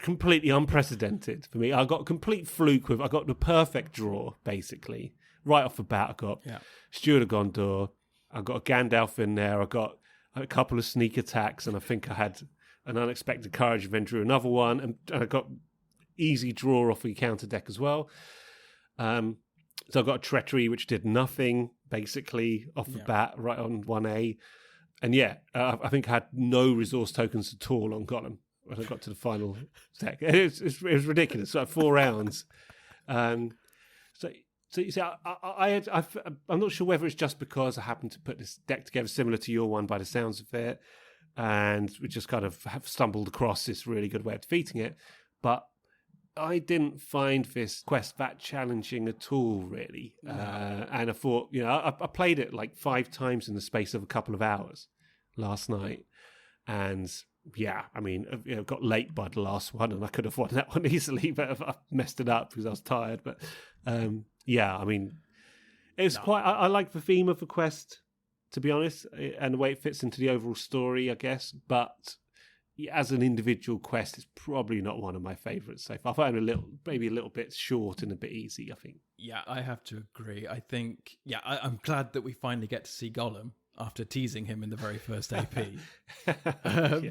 completely unprecedented for me. I got a complete fluke I got the perfect draw, basically. Right off the bat, I got Steward of Gondor, I got a Gandalf in there, I got a couple of sneak attacks, and I think I had an unexpected courage, and then drew another one, and I got easy draw off the counter deck as well. So I got a treachery, which did nothing, basically, off the bat, right on 1A. And I think I had no resource tokens at all on Gollum when I got to the final deck. It was ridiculous, like 4 rounds. So you see, I'm not sure whether it's just because I happened to put this deck together similar to your one by the sounds of it, and we just kind of have stumbled across this really good way of defeating it. But I didn't find this quest that challenging at all, really. No. And I thought, I played it like 5 times in the space of a couple of hours last night. And I got late by the last one, and I could have won that one easily, but I messed it up because I was tired. But it's quite, I like the theme of the quest, to be honest, and the way it fits into the overall story, I guess. But as an individual quest, it's probably not one of my favourites so far. I found maybe a little bit short and a bit easy, I think. Yeah, I have to agree. I think, I'm glad that we finally get to see Gollum, after teasing him in the very first AP. Yeah.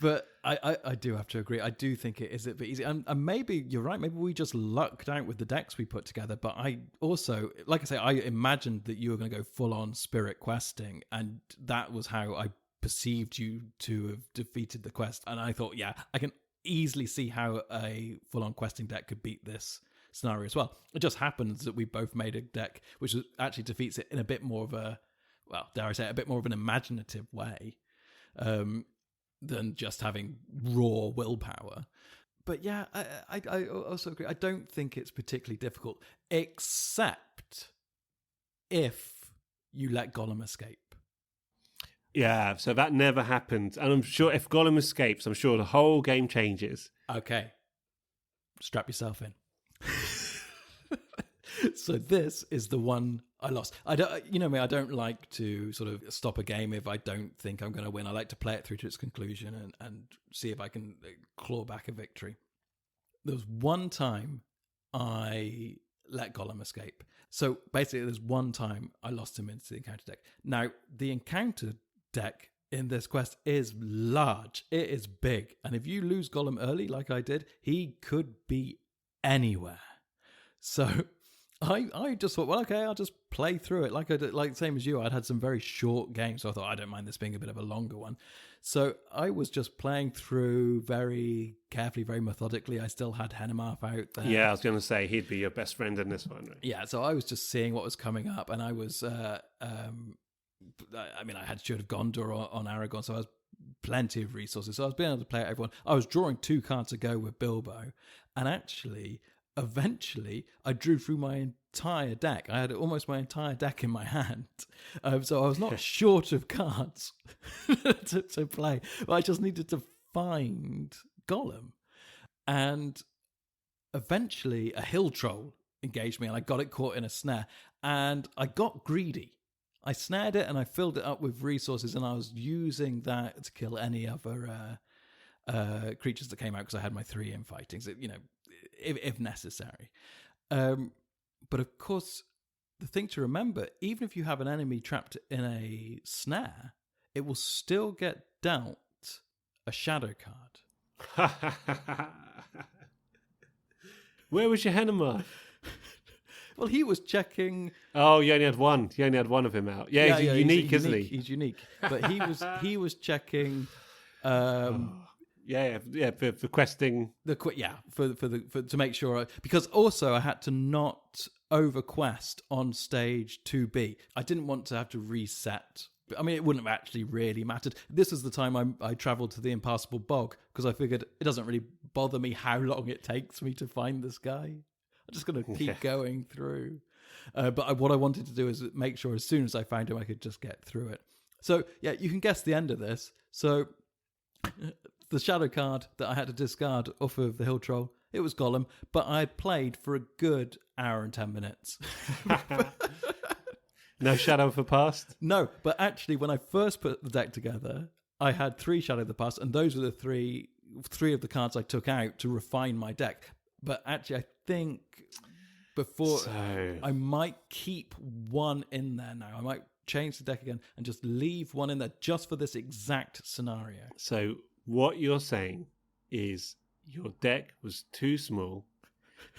But I do have to agree. I do think it is a bit easy. And maybe you're right. Maybe we just lucked out with the decks we put together. But I also, like I say, I imagined that you were going to go full on spirit questing. And that was how I perceived you to have defeated the quest. And I thought, yeah, I can easily see how a full on questing deck could beat this scenario as well. It just happens that we both made a deck which actually defeats it in a bit more of a, well, dare I say it, a bit more of an imaginative way than just having raw willpower. But yeah, I also agree. I don't think it's particularly difficult, except if you let Gollum escape. Yeah, so that never happens. And I'm sure if Gollum escapes, I'm sure the whole game changes. Okay. Strap yourself in. So this is the one I lost. I don't, you know me, I don't like to sort of stop a game if I don't think I'm going to win. I like to play it through to its conclusion and see if I can claw back a victory. There was one time I let Gollum escape. So basically there's one time I lost him into the encounter deck. Now, the encounter deck in this quest is large. It is big. And if you lose Gollum early, like I did, he could be anywhere. So I just thought, well, okay, I'll just play through it. Like I did, like same as you, I'd had some very short games, so I thought, I don't mind this being a bit of a longer one. So I was just playing through very carefully, very methodically. I still had Henemarth out there. Yeah, I was going to say, he'd be your best friend in this one, right? Yeah, so I was just seeing what was coming up, and I was, I had Steward of Gondor on Aragorn, so I was plenty of resources. So I was being able to play everyone. I was drawing 2 cards a go with Bilbo, and actually, eventually, I drew through my entire deck. I had almost my entire deck in my hand. So I was not short of cards to play. But I just needed to find Gollum. And eventually, a hill troll engaged me, and I got it caught in a snare. And I got greedy. I snared it, and I filled it up with resources, and I was using that to kill any other creatures that came out, because I had my 3 infightings, if necessary. But of course, the thing to remember, even if you have an enemy trapped in a snare, it will still get dealt a shadow card. Where was your Henemarth? Well, he was checking. Oh, you only had one. You only had one of him out. Yeah, he's unique, isn't he? He's unique, but he was checking. For questing. To make sure, because also I had to not overquest on stage 2B. I didn't want to have to reset. I mean, it wouldn't have actually really mattered. This is the time I travelled to the Impassable Bog, because I figured it doesn't really bother me how long it takes me to find this guy. I'm just going to keep going through. But what I wanted to do is make sure as soon as I found him, I could just get through it. So, yeah, you can guess the end of this. So the shadow card that I had to discard off of the hill troll, it was Gollum, but I played for a good hour and 10 minutes. No Shadow of the Past? No, but actually when I first put the deck together, I had 3 Shadow of the Past, and those were the three of the cards I took out to refine my deck. But actually I think I might keep one in there now. I might change the deck again and just leave one in there just for this exact scenario. So what you're saying is your deck was too small,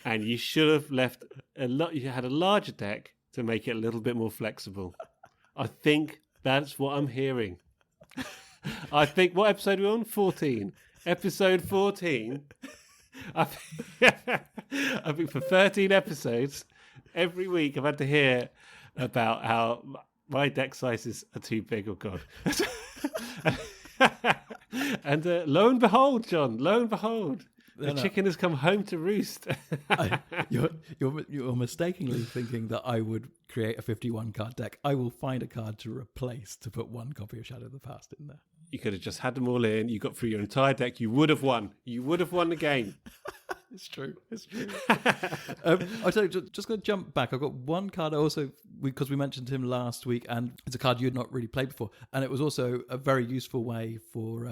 and you should have left you had a larger deck to make it a little bit more flexible. I think that's what I'm hearing. I think, what episode are we on? 14. Episode 14. I think for 13 episodes, every week I've had to hear about how my deck sizes are too big. Oh, God. And lo and behold, John, the chicken has come home to roost. You're mistakenly thinking that I would create a 51 card deck. I will find a card to replace to put 1 copy of Shadow of the Past in there. You could have just had them all in. You got through your entire deck. You would have won. You would have won the game. It's true. I'll tell you, just going to jump back. I've got one card also, because we mentioned him last week, and it's a card you had not really played before. And it was also a very useful way for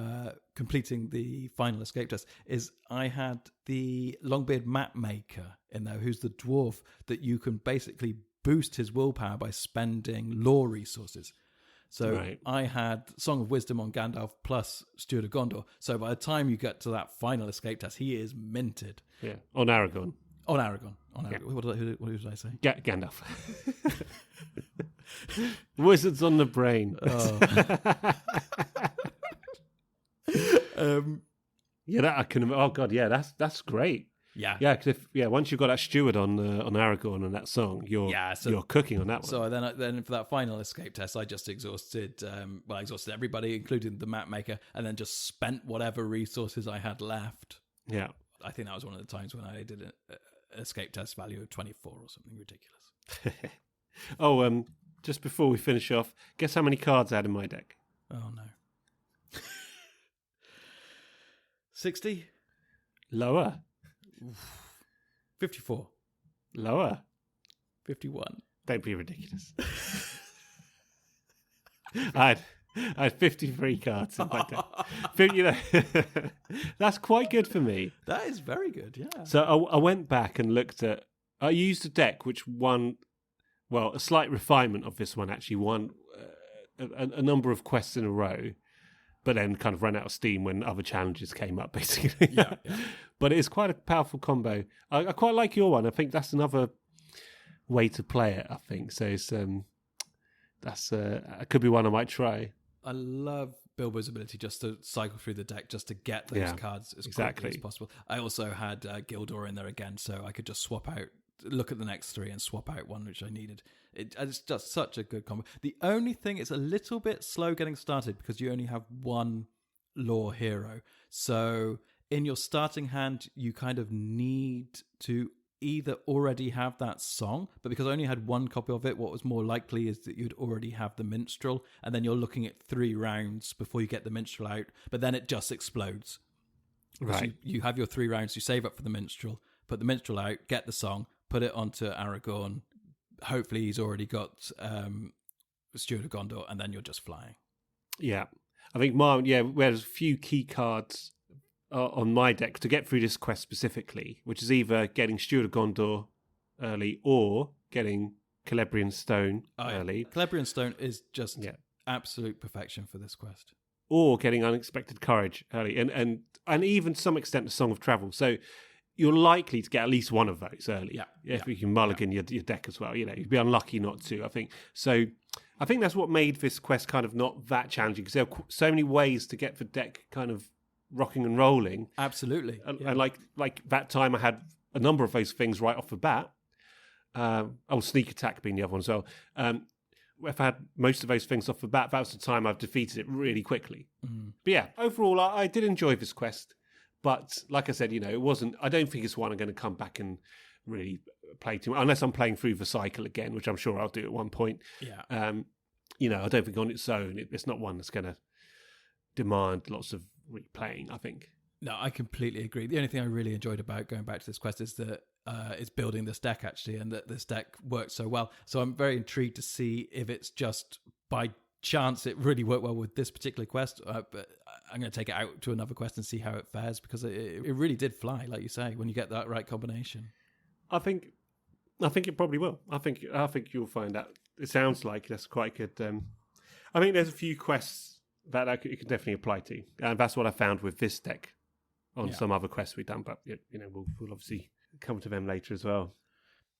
completing the final escape test, is I had the Longbeard Map Maker in there, who's the dwarf that you can basically boost his willpower by spending lore resources. So I had Song of Wisdom on Gandalf plus Steward of Gondor. So by the time you get to that final escape test, he is minted. Yeah, on Aragorn. On Aragorn. Yeah. What did I say? Gandalf. Wizards on the brain. Oh. Yeah, that I can. Oh god, yeah, that's great. Yeah, because once you've got that steward on Aragorn and that song, you're cooking on that one. So then for that final escape test, I just exhausted everybody, including the map maker, and then just spent whatever resources I had left. Yeah, I think that was one of the times when I did an escape test value of 24 or something ridiculous. Just before we finish off, guess how many cards I had in my deck? Oh no. 60? Lower. 54. Lower. 51. Don't be ridiculous. I had 53 cards in my deck. That's quite good for me. That is very good, yeah. So I went back and looked at... I used a deck which won... Well, a slight refinement of this one actually won a number of quests in a row, but then kind of ran out of steam when other challenges came up, basically. Yeah. But it is quite a powerful combo. I quite like your one. I think that's another way to play it, I think. So it's it could be one I might try. I love Bilbo's ability just to cycle through the deck just to get those cards as quickly as possible. I also had Gildor in there again, so I could just look at the next three and swap out one which I needed. It's just such a good combo. The only thing, it's a little bit slow getting started because you only have one lore hero. So in your starting hand, you kind of need to either already have that song, but because I only had one copy of it, what was more likely is that you'd already have the minstrel, and then you're looking at 3 rounds before you get the minstrel out, but then it just explodes. Right. You have your 3 rounds, you save up for the minstrel, put the minstrel out, get the song, put it onto Aragorn. Hopefully he's already got Steward of Gondor, and then you're just flying. Yeah. I think there's a few key cards on my deck to get through this quest specifically, which is either getting Steward of Gondor early or getting Celebrian Stone early. Celebrian Stone is just absolute perfection for this quest. Or getting Unexpected Courage early, and even to some extent the Song of Travel. So you're likely to get at least one of those early. If you can mulligan your deck as well. You'd be unlucky not to, I think. So I think that's what made this quest kind of not that challenging, because there are so many ways to get the deck kind of rocking and rolling. Absolutely. And like that time I had a number of those things right off the bat. Sneak Attack being the other one as well. If I had most of those things off the bat, that was the time I've defeated it really quickly. Mm. But yeah, overall, I did enjoy this quest. But like I said, it wasn't... I don't think it's one I'm going to come back and really play too much, unless I'm playing through the cycle again, which I'm sure I'll do at one point. Yeah. I don't think on its own, it's not one that's going to demand lots of replaying, I think. No, I completely agree. The only thing I really enjoyed about going back to this quest is that it's building this deck, actually, and that this deck works so well. So I'm very intrigued to see if it's just by chance it really worked well with this particular quest, but I'm going to take it out to another quest and see how it fares, because it really did fly, like you say, when you get that right combination. I think it probably will. I think you'll find out. It sounds like that's quite good. I think there's a few quests that you can definitely apply to, and that's what I found with this deck on some other quests we've done. But we'll obviously come to them later as well.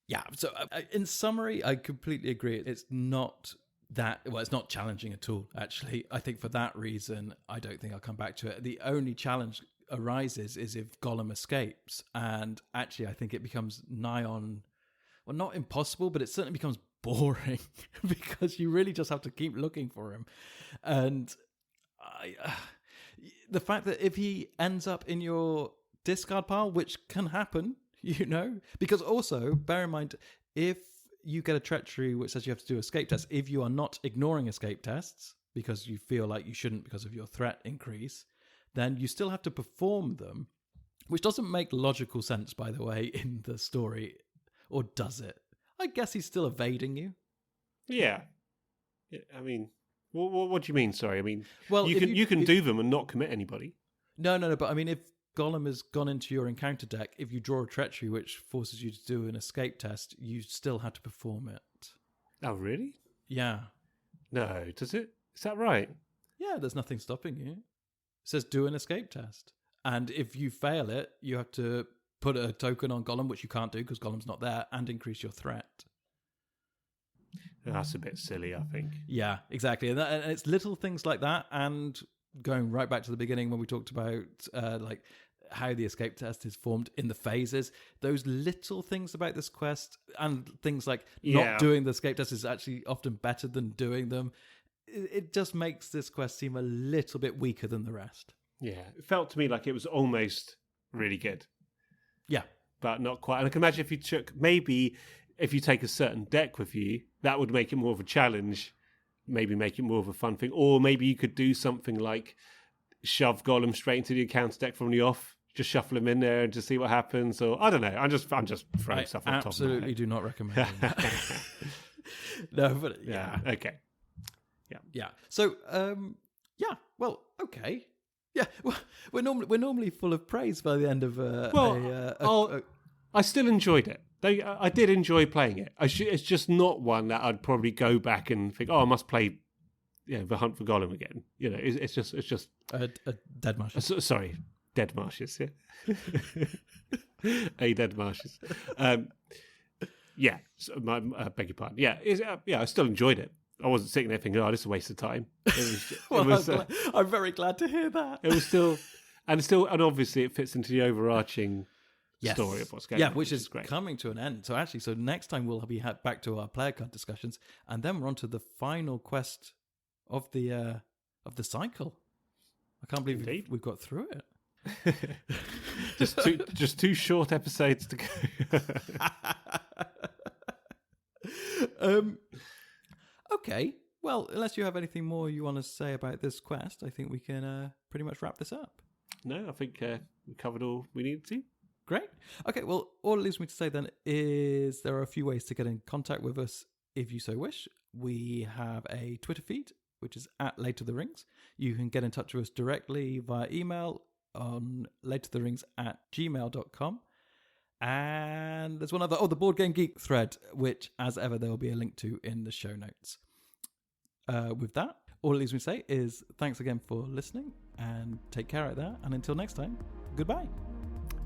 Yeah. So in summary, I completely agree. It's not it's not challenging at all, actually. I think for that reason, I don't think I'll come back to it. The only challenge arises is if Gollum escapes, and actually I think it becomes nigh on, well, not impossible, but it certainly becomes boring because you really just have to keep looking for him. And the fact that if he ends up in your discard pile, which can happen, because also bear in mind, if you get a treachery which says you have to do escape tests, if you are not ignoring escape tests because you feel like you shouldn't because of your threat increase, then you still have to perform them, which doesn't make logical sense, by the way, in the story. Or does it? I guess he's still evading you. Yeah. I mean, what do you mean? Sorry. I mean, well, you can do them and not commit anybody. No. But I mean, if Gollum has gone into your encounter deck, if you draw a treachery which forces you to do an escape test, you still have to perform it. Oh, really? Yeah. No, does it? Is that right? Yeah, there's nothing stopping you. It says do an escape test. And if you fail it, you have to put a token on Gollum, which you can't do because Gollum's not there, and increase your threat. That's a bit silly, I think. Yeah, exactly. And it's little things like that. And going right back to the beginning when we talked about like how the escape test is formed in the phases, those little things about this quest and things like not doing the escape test is actually often better than doing them. It just makes this quest seem a little bit weaker than the rest. Yeah, it felt to me like it was almost really good. Yeah. But not quite. And I can imagine if you take a certain deck with you, that would make it more of a challenge, maybe make it more of a fun thing. Or maybe you could do something like shove Gollum straight into the encounter deck from the off, just shuffle him in there and just see what happens. Or I don't know. I'm just throwing stuff on top of my head. Absolutely do not recommend that. No, but yeah. Okay. Yeah. So, well, okay. Yeah, well, we're normally full of praise by the end of I still enjoyed it. I did enjoy playing it. It's just not one that I'd probably go back and think, I must play, The Hunt for Gollum again. It's just Dead Marshes. Sorry, Dead Marshes. Yeah, a Dead Marshes. So I beg your pardon. Yeah, I still enjoyed it. I wasn't sitting there thinking, this is a waste of time. I'm very glad to hear that. It was still, and obviously it fits into the overarching story of what's going on. Yeah, which is great. Coming to an end. So next time we'll be back to our player card discussions, and then we're on to the final quest of the cycle. I can't believe we've got through it. just two short episodes to go. Okay, well, unless you have anything more you want to say about this quest, I think we can pretty much wrap this up. No, I think we covered all we needed to. Great. Okay, well, all it leaves me to say then is there are a few ways to get in contact with us if you so wish. We have a Twitter feed, which is @LaterTheRings. You can get in touch with us directly via email on latertherings@gmail.com. And there's one other, the Board Game Geek thread, which, as ever, there will be a link to in the show notes. With that, all it leaves me to say is thanks again for listening, and take care out there. And until next time, goodbye.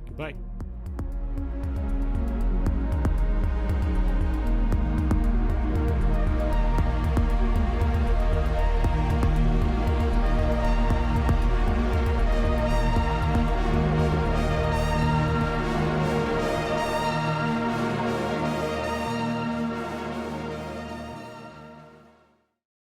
Goodbye.